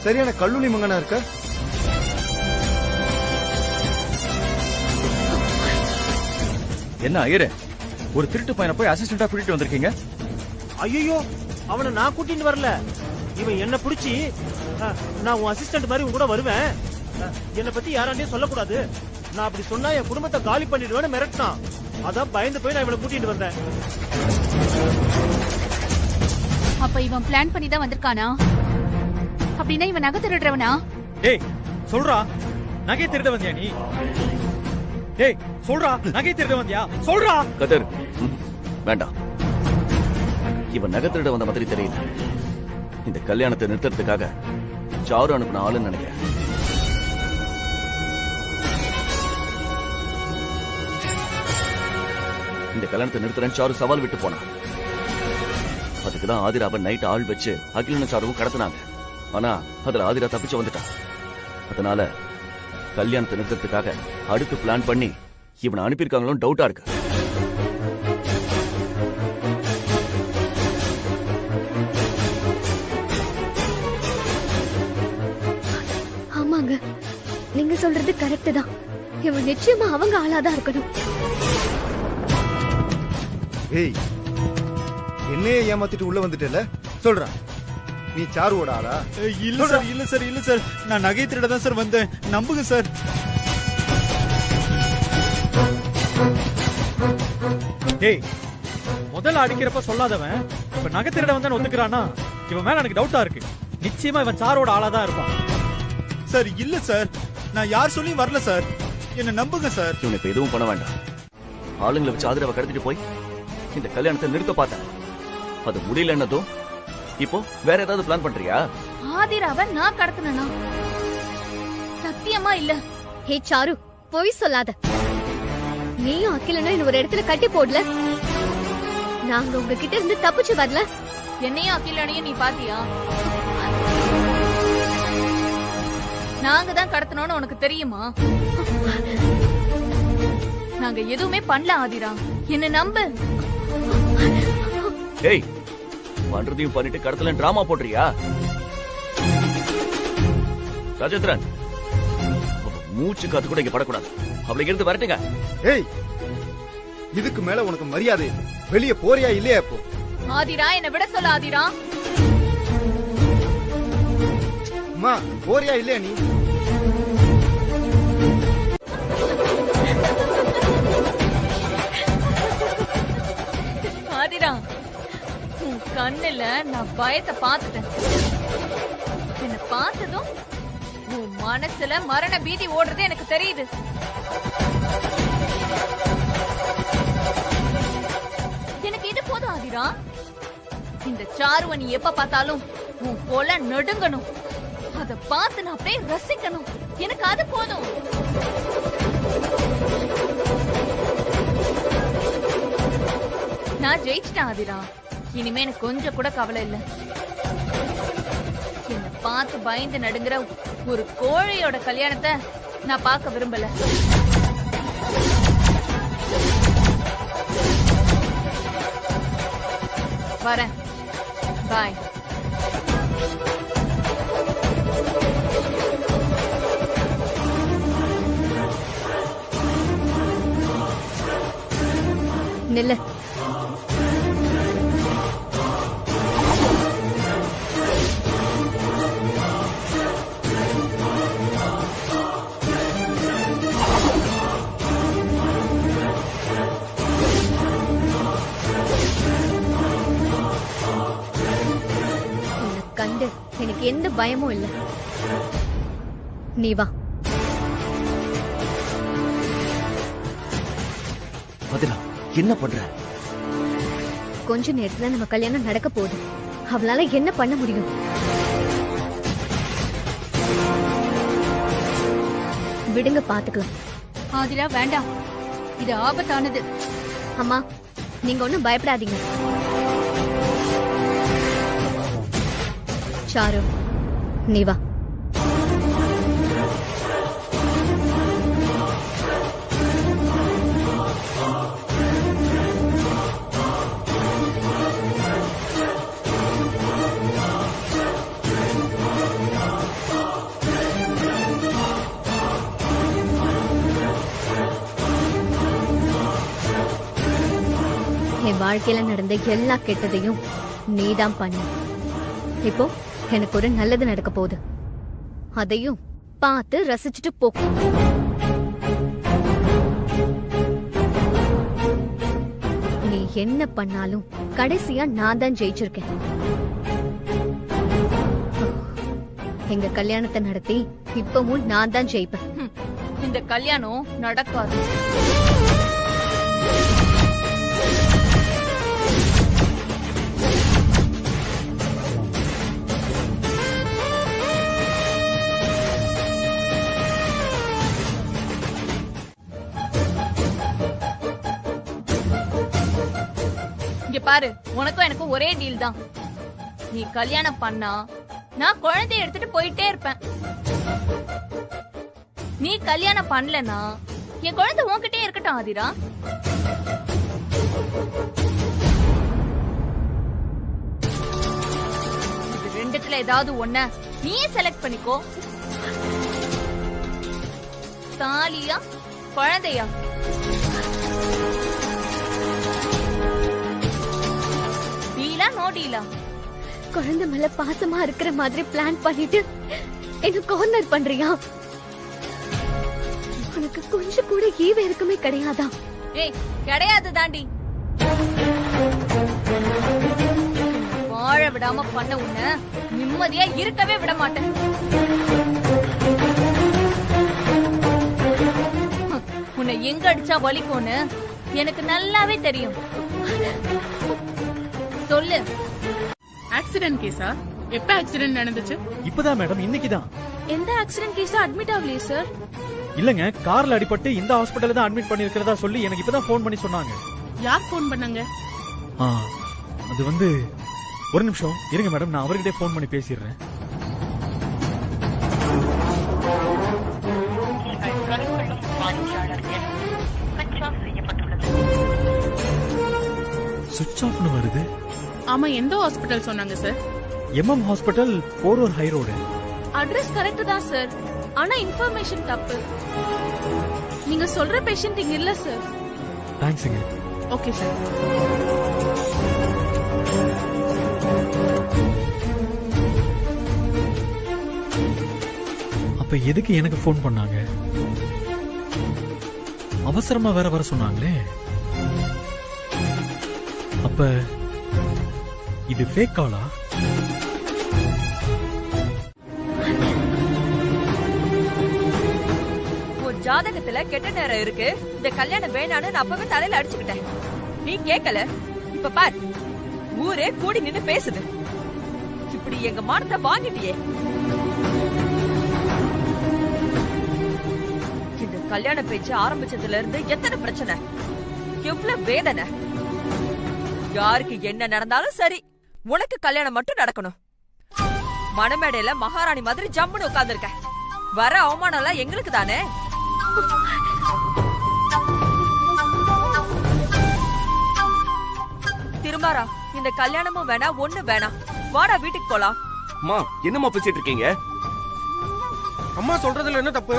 சரியான கல்லூலி மங்கனா இருக்க. என்ன ஐயரே, ஒரு திருட்டு பையனை போய் அசிஸ்டண்டா கூட்டிட்டு வந்திருக்கீங்க? ஐயோ, அவனை நான் கூட்டிட்டு வரல. இவன் என்ன பிடிச்சி, நான் உன் அசிஸ்டன்ட் மாதிரி உன் கூட வருவேன், என்னை பத்தி யாராண்டையும் சொல்லக்கூடாது, நான் அப்படி சொன்னா என் குடும்பத்தை காலி பண்ணிடுவேன்னு மிரட்டினான். அதான் பயந்து போய் நான் இவனை கூட்டிட்டு வந்தேன். அப்ப இவன் பிளான் பண்ணி தான் வந்திருக்கானா? அப்படின்னா இவன் நகை திருடுறவனா? டேய், சொல்றா, நகை திருட வந்தியா நீ? டேய், சொல்றா, நகை திருட வந்தியா? சொல்றா. கதர், வேண்டாம். இவன் நகை திருட வந்த மாதிரி தெரியல. இந்த கல்யாணத்தை நிறுத்துறதுக்காக சாரு அனுப்பின ஆளுன்னு நினைக்கிறேன். இந்த கல்யாணத்தை நிறுத்துறேன் சாரு சவால் விட்டு போனா. அதுக்குதான் ஆதிராவை நைட் ஆள் வச்சு அகிலன சாருவும் கடத்தினாங்க. ஆனா அதுல ஆதிரா தப்பிச்சு வந்துட்டான். அதனால கல்யாணத்தை நிறுத்தத்துக்காக அடுத்து பிளான் பண்ணி இவனை அனுப்பியிருக்காங்களோ டவுட்டா இருக்கு. ஆமாங்க, நீங்க சொல்றது கரெக்ட் தான். இவன் நிச்சயமா அவங்க ஆளாதான் இருக்கணும். ஏய், என்னையே ஏமாத்திட்டு உள்ள வந்துட்டல, சொல்றேன். நீ சாருவோட ஆளா? இல்ல சார், இல்ல சார், இல்ல சார். நான் நகை திருட தான் சார் வந்தேன். நம்புங்க சார். டேய், முதல்ல அடிக்கிறப்ப சொல்லாதவன் இப்ப நகை திருட வந்தான்னு ஒத்துக்கிறானா? இவன் மேல எனக்கு டவுட்டா இருக்கு. நிச்சயமா இவன் சாரோட ஆளாதான் இருப்பான். சார் இல்ல சார், நான் யார் சொல்லியும் வரல சார். என்ன நம்புங்க சார். இவனை இப்ப எதுவும் பண்ண வேண்டாம். ஆளுங்களை வச்சு ஆதரவை கடத்திட்டு போய் இந்த கல்யாணத்தை நிறுத்த பார்த்தேன். அது முடியலன்னதும் இப்போ வேற ஏதாவது பிளான் பண்றியா? ஆதிராவை நான் கடத்தினா? சத்தியமா இல்ல. ஹே சாரு, பொய் சொல்லாத. நீயும் அகிலனும் என்ன ஒரு இடத்துல கட்டி போடல. நாங்க உங்ககிட்ட இருந்து தப்பிச்சு வரல. என்னையும் அகிலனையும் நீ பாத்தியா? நாங்க தான் கடத்தணும்னு உனக்கு தெரியுமா? நாங்க எதுவுமே பண்ணல ஆதிரா, என்ன நம்பு. ஏய், பண்றதையும் பண்ணிட்டு கடத்தல டிராமா போடுறியா? ராஜேந்திரன், மூச்சு காத்து கூட இங்க படக்கூடாது. அவளை இருந்து வரட்டுங்க. ஏய், இதுக்கு மேல உனக்கு மரியாதை வெளியே போறியா இல்லையா? இப்போ ஆதிரா, என்ன விட சொல்ல ஆதிரா. அம்மா, போறியா இல்லையா நீ? ஆதிரா, உன் கண்ணுல நான் பயத்தை பார்த்துட்டேன். என்ன பார்த்ததும் உன் மனசுல மரண பீதி ஓடுறது எனக்கு தெரியுது. எனக்கு இது போதும் ஆதிரா. இந்த சாருவ நீ எப்ப பார்த்தாலும் உன் கொலை நடுங்கணும். அத பார்த்து நான் அப்படியே ரசிக்கணும். எனக்கு அது போதும். நான் ஜெயிச்சிட்டேன் ஆதிரா. இனிமே எனக்கு கொஞ்சம் கூட கவலை இல்ல. என்ன பார்த்து பயந்து நடுங்குற ஒரு கோழையோட கல்யாணத்தை நான் பார்க்க விரும்பல. வரேன். பாய். நில்ல. கண்டு எனக்கு எந்த பயமும் இல்ல. நீ வா. அதிலா, என்ன பண்ற? கொஞ்ச நேரத்துல நம்ம கல்யாணம் நடக்க போகுது. அவளால என்ன பண்ண முடியும்? விடுங்க, பாத்துக்கலாம். ஆதிரா, வேண்டாம். இது ஆபத்தானது. அம்மா, நீங்க ஒண்ணும் பயப்படாதீங்க. சாரு, நீ வா. என் வாழ்க்கையில நடந்த எல்லா கெட்டதையும் நீதான் பண்ண. இப்போ எனக்கு ஒரு நல்லது நடக்க போகுது. அதையும் பார்த்து ரசிச்சுட்டு போ. நீ என்ன பண்ணாலும் கடைசியா நான் தான் ஜெயிச்சிருக்கேன். எங்க கல்யாணத்தை நடத்தி இப்பவும் நான் தான் ஜெயிப்பேன். இந்த கல்யாணம் நடக்காது. இங்க பாரு, உனக்கும் எனக்கும் ஒரே டீல் தான். நீ கல்யாணம் பண்ணா நான் குழந்தைய எடுத்துட்டு போயிட்டே இருப்பேன். நீ கல்யாணம் பண்ணலனா என் குழந்தை உன்கிட்டே இருக்கட்டும் ஆதிரா. இது ரெண்டுத்துல ஏதாவது ஒண்ண நீயே செலக்ட் பண்ணிக்கோ. தாலியா குழந்தையா? டீலா நோ டீலா? குழந்தை மேல பாசமா இருக்கிற மாதிரி பிளான் பண்ணிட்டு என்ன கார்னர் பண்றியா? உனக்கு கொஞ்சம் கூட ஈவே இருக்குமே கிடையாதா? ஏய் கிடையாது தாண்டி. வாழ விடாம பண்ண உன்னை நிம்மதியா இருக்கவே விட மாட்டேன். உன்னை எங்க அடிச்சா வலிக்கும்னு எனக்கு நல்லாவே தெரியும். சொல்லு. ஆக்சிடென்ட் கேஸா? எப்ப ஆக்சிடென்ட் நடந்துச்சு? இப்பதான் மேடம், இன்னைக்குதான். எந்த ஆக்சிடென்ட் கேஸா அட்மிட் ஆகலையே சார்? இல்லங்க, கார்ல அடிபட்டு இந்த ஹாஸ்பிடல்ல தான் அட்மிட் பண்ணிருக்கிறதா சொல்லி எனக்கு இப்பதான் போன் பண்ணி சொன்னாங்க. யார் போன் பண்ணாங்க? அது வந்து ஒரு நிமிஷம் இருங்க மேடம், நான் அவர்கிட்ட போன் பண்ணி பேசிடுறேன். சுவிட்ச் ஆஃப்னு வருது. ஆமா, எந்த ஹாஸ்பிடல் சொன்னாங்க sir? MM hospital, 4 high road. Address correct தான் சார், ஆனா இன்ஃபர்மேஷன் தப்பு. நீங்க சொல்ற பேஷண்ட் இங்க இல்ல சார். தேங்க்ஸ்ங்க. Okay sir. அப்ப எதுக்கு எனக்கு போன் பண்ணாங்க? அவசரமா வேற வர சொன்னாங்களே. அப்ப இது ஃபேக் காலா? ஜாதகத்துல கெட்ட நேரம் இருக்கு, இந்த கல்யாணம் வேணான்னு நான் அப்பவே தலையில அடிச்சுக்கிட்டேன். நீ கேக்கல, இப்ப பார் ஊரே கூடி நின்னு பேசுது. இப்படி எங்க மானத்தை வாங்கிட்டியே. இந்த கல்யாண பேச்சு ஆரம்பிச்சதுல இருந்து எத்தனை பிரச்சனை, எவ்வளவு வேதனை. யாருக்கு என்ன நடந்தாலும் சரி, உனக்கு கல்யாணம் மட்டும் நடக்கணும். மணமேடையில மகாராணி மாதிரி ஜம்முன்னு உட்கார்ந்து இருக்க. வர அவமானம் எல்லாம் எங்களுக்கு தானே. திருமாரா, இந்த கல்யாணமும் வேணாம், ஒண்ணு வேணாம். வாடா வீட்டுக்கு போலாம். அம்மா, என்னம்மா பேசிட்டு இருக்கீங்க? அம்மா சொல்றதுல என்ன தப்பு?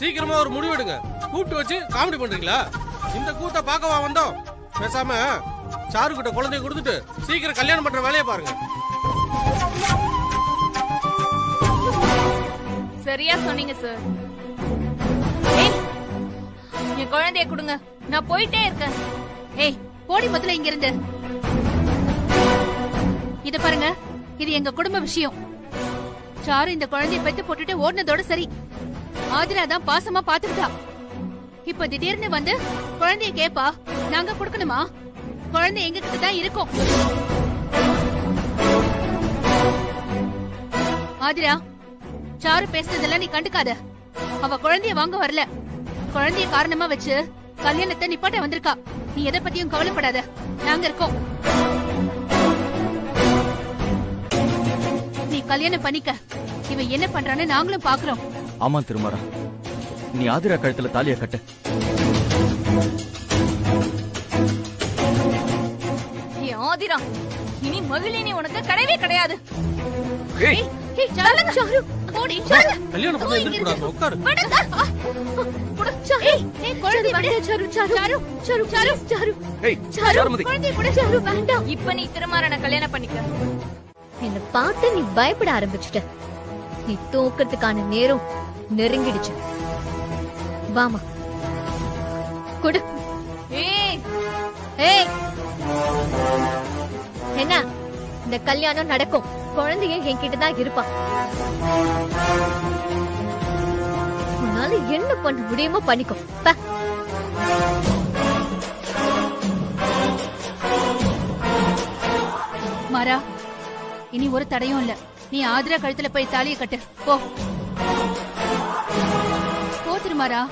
சீக்கிரமா ஒரு முடிவு எடுங்க. கூப்பிட்டு வச்சு காமெடி பண்றீங்களா? இந்த கூட்ட பார்க்கவா வந்தோம்? பேசாம சாரு கிட்ட குழந்தைய கொடுத்துட்டு சீக்கிரம் கல்யாணம் பண்ற வேலையை பாருங்க. சரியா சொன்னீங்க சார். என் குழந்தைய கொடுங்க, நான் போயிட்டே இருக்கேன். ஏய் போடி முதல்ல இங்க இருந்து. இத பாருங்க, இது எங்க குடும்ப விஷயம். சாரு இந்த குழந்தைய பெத்து போட்டுட்டு ஓடுனதோட சரி. ஆதிரா தான் பாசமா பாத்துக்கிட்டா. இப்ப திடீர்னு வந்து குழந்தைய கேப்பா, நாங்க கொடுக்கணுமா? குழந்தை எங்க கிட்ட தான் இருக்கும். ஆதிரா, சாரு பேசுனதெல்லாம் நீ கண்டுக்காத. அவ குழந்தைய வாங்க வரல, குழந்தைய காரணமா வச்சு கல்யாணத்தை நிப்பாட்ட வந்திருக்கா. நீ எதை பத்தியும் கவலைப்படாத, நாங்க இருக்கோம். நீ கல்யாணம் பண்ணிக்க. இவ என்ன பண்றான்னு நாங்களும் பாக்குறோம். ஆமா திருமாரா, நீ ஆதிரா கழுத்துல தாலிய கட்டு. ஆதிரா, இனி மகிழினி உனக்கு கிடையவே கிடையாது. கல்யாணம் பண்ண எதிர்க்க கூடாது. உட்காரு. இப்ப நீ திருமாறன கல்யாணம் பண்ணிக்க. என்ன பார்த்து நீ பயப்பட ஆரம்பிச்சுட்ட. நீ தோக்கிறதுக்கான நேரம் நெருங்கிடுச்சு. வாமா குடு. என்ன, இந்த கல்யாணம் நடக்கும். குழந்தைய என்கிட்டதான் இருப்பா. உன்னால என்ன பண்ண முடியுமோ பண்ணிக்கோ. மாறா, இனி ஒரு தடையும் இல்ல. நீ ஆதிரா கழுத்துல போய் தாலிய கட்டு. போ போ திருமாரா.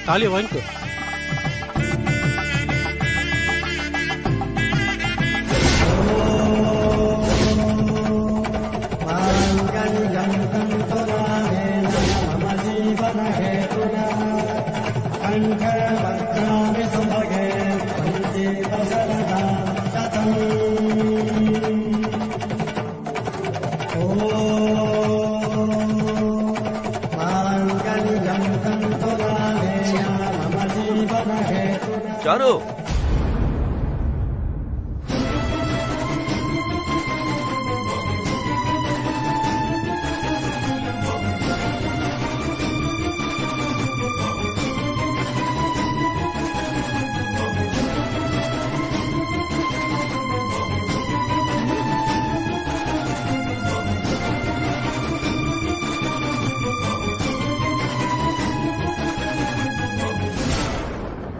தாலியை வாங்கிக்கோ. சாரு,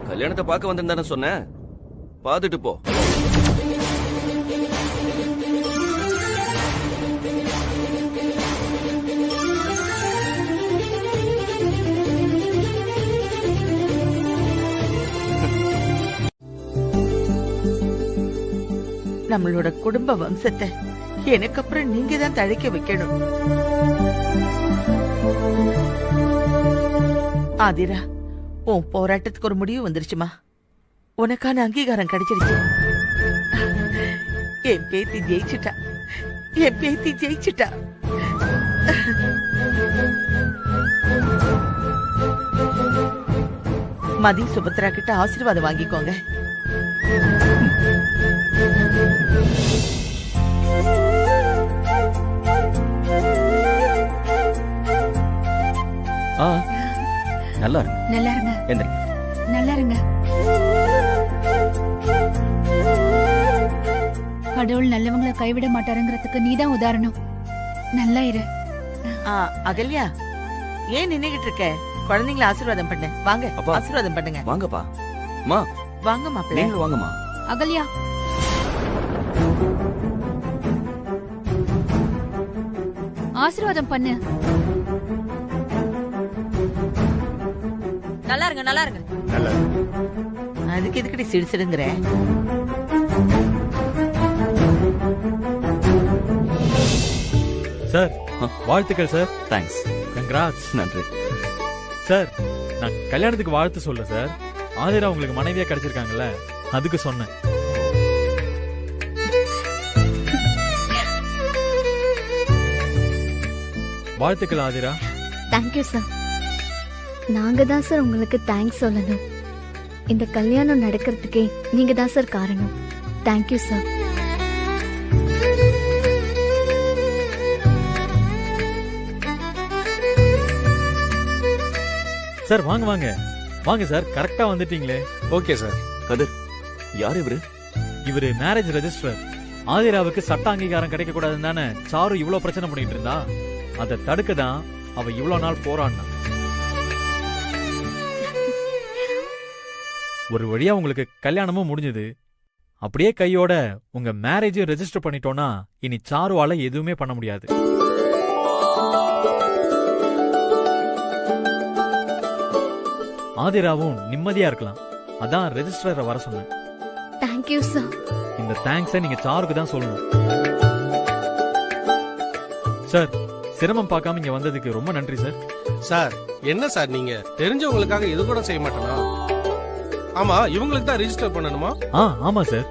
கல்யாணத்தை பார்க்க வந்திருந்தானே சொன்னேன், பார்த்துட்டு போ. நம்மளோட குடும்ப வம்சத்தை எனக்கு அப்புறம் நீங்க தான் தழைக்க வைக்கணும். ஆதிரா, உன் போராட்டத்துக்கு ஒரு முடிவு வந்துருச்சுமா. உனக்கான அங்கீகாரம் கிடைச்சிருச்சு. என் பேத்தி ஜெயிச்சுட்டா, என் பேத்தி ஜெயிச்சுட்டா. மதி சுபத்ரா கிட்ட ஆசீர்வாதம் வாங்கிக்கோங்க. நல்லா இருங்க. நல்லா இருங்க. எந்திரி. நல்லா இருங்க. கடவுள் நல்லவங்களை கைவிட மாட்டாருங்கிறதுக்கு நீதான் உதாரணம். நல்லா இரு. அகல்யா, ஏன் நின்னுகிட்டு இருக்க? குழந்தைங்களை ஆசீர்வாதம் பண்ணு. வாங்க, ஆசீர்வாதம் பண்ணுங்க. வாங்கப்பா. மா வாங்க மாப்பிள்ளை. நீங்களும் வாங்கம்மா. அகல்யா, ஆசீர்வாதம் பண்ணு. நல்லா இருங்க, நல்லா இருங்க. அதுக்கு எதுக்கடி சிடுசிடுங்கிற? சார், வாழ்த்துக்கள் சார். தேங்க்ஸ். கங்க்ராட்ஸ். நன்றி சார். நான் கல்யாணத்துக்கு வாழ்த்து சொல்ல சார், ஆதிரா உங்களுக்கு மனைவியா கிடைச்சிருக்காங்கல்ல, அதுக்கு சொன்னேன். வாழ்த்துக்கள் ஆதிரா. Thank you sir. நாங்க தான் சார் உங்களுக்கு தேங்க்ஸ் சொல்லணும். இந்த கல்யாணம் நடக்கிறதுக்கே நீங்க தான் சார் காரணம். Thank you sir. சார் வாங்க வாங்க வாங்க சார், கரெக்டா வந்துட்டீங்களே. Okay sir. கதிர், யார் இவரு? இவரு மேரேஜ் ரெஜிஸ்ட்ரர். ஆதிராவுக்கு சட்ட அங்கீகாரம் கிடைக்க கூடாதுன்னு தானே சாரு இவ்வளவு பிரச்சனை பண்ணிட்டு இருந்தா. அதை தடுக்க தான் அவ இவ்வளவு நாள் போராடினா. ஒரு வழியா உங்களுக்கு கல்யாணமும் முடிஞ்சது. அப்படியே கையோட உங்க மேரேஜையும் ரெஜிஸ்டர் பண்ணிட்டோம்னா இனி சாருவால எதுவுமே பண்ண முடியாது. ஆதிராவும் நிம்மதியா இருக்கலாம். அதான் ரெஜிஸ்டரை வர சொன்னேன். Thank you sir. இந்த தேங்க்ஸை நீங்க சாருக்கு தான் சொல்லணும். சார், சிரமம் பார்க்காம இங்க வந்ததுக்கு ரொம்ப நன்றி சார். சார், என்ன சார் நீங்க தெரிஞ்சவங்களுக்காக இது கூட செய்ய மாட்டேனா? ஆமா, இவங்களுக்கு தான் ரெஜிஸ்டர் பண்ணணுமா? ஆமா சார்.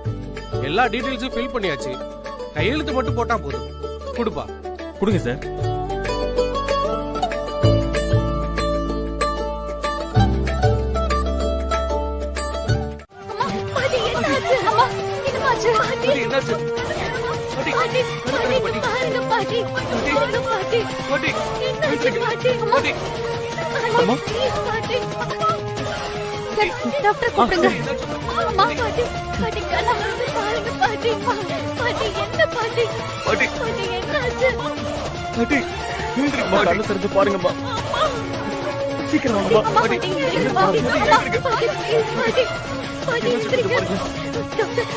எல்லா டீடைல்ஸும் ஃபில் பண்ணியாச்சு. கையெழுத்து மட்டும் போட்டா போதும். கொடுப்பா. கொடுங்க சார். டாக்டர் கூப்பிடுங்க. அம்மா, பாட்டி, பாட்டி, பாருங்க பாட்டி, பாட்டி, என்ன பாட்டி, பாட்டி, என்னாச்சு? பாட்டி, நின்றுமா, கண்ணு திறந்து பாருங்கம்மா. சீக்கிரம் வாங்கம்மா. பாட்டி, பாட்டி, பாட்டி, பாட்டி, எந்திரிங்க. டாக்டர்,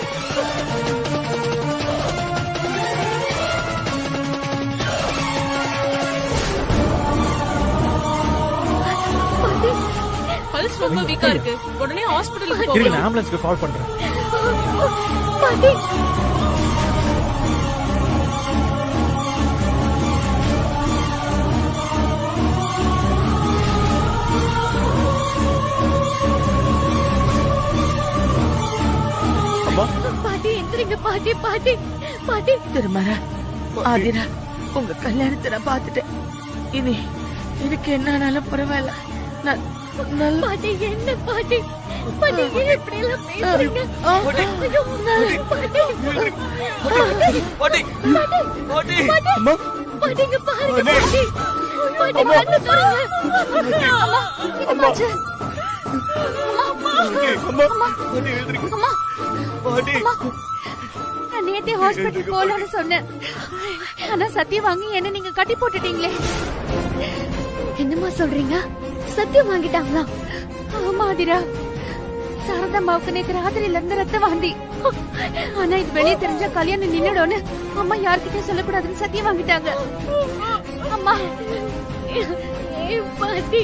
பல்ஸ் ரொம்ப வீக்கா இருக்கு. உடனே ஹாஸ்பிடலுக்கு இருங்க, போங்க. நான் ஆம்புலன்ஸ்க்கு கால் பண்றேன். பாட்டி பாட்டி எந்திரிங்க பாட்டி பாட்டி பாட்டி திருமரா ஆதிரா உங்க கல்யாணத்தை நான் பார்த்துட்டேன். இனி எனக்கு என்ன ஆனாலும் பரவாயில்ல. நான் நல்ல பாட்டி என்ன பாட்டி பாட்டி ஏன் இப்படி எல்லாம் பேசுறீங்க? ஐயோ, பாட்டி பாட்டி பாட்டி அம்மா பாட்டிங்க பாருங்க பாட்டி பாட்டி கண்ணு திறங்க. அம்மா என்னாச்சு? நான் நேத்தே ஹாஸ்பிடல் போலான்னு சொன்னேன். ஆனா சத்தியம் வாங்கி என்ன நீங்க கட்டி போட்டுட்டீங்களே. என்னம்மா சொல்றீங்க? சத்தியம் வாங்கிட்டாங்களா? ஆமா ஆதிரா, சாரதாம்மாவுக்கு நேத்து ராத்திரில இருந்து ரத்த வாந்தி. ஆனா இது வெளியே தெரிஞ்சா கல்யாணம் நின்னுடோன்னு அம்மா யார்கிட்டயும் சொல்லக்கூடாதுன்னு சத்தியம் வாங்கிட்டாங்க. அம்மா ஏன் பாட்டி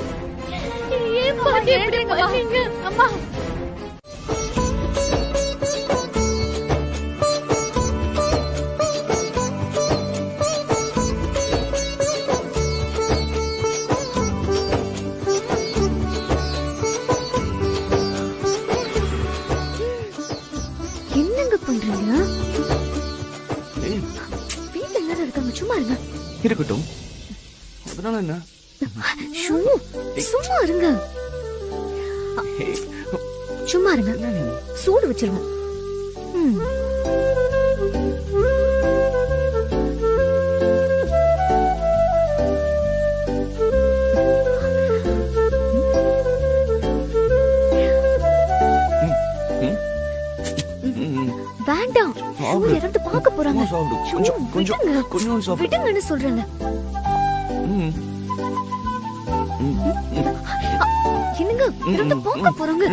ஏன் பாட்டி இப்படி பண்ணீங்க? அம்மா என்னங்க பண்றீங்க? வீட்டுல எல்லாரும் இருக்காங்க, சும்மா இருங்க. இருக்கட்டும், அதனால என்ன? ஷூ, சும்மா இருங்க. சும்மா இருங்க, சூடு வச்சிருவோம். வேண்டாம், ஷூ யாராவது பார்க்க போறாங்க. ஷூ, விடுங்க. விடுங்கன்னு சொல்றேன். என்னங்க யாராவது பார்க்க போறாங்க.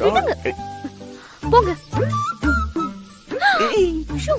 விடுங்க, போங்க. ஷூ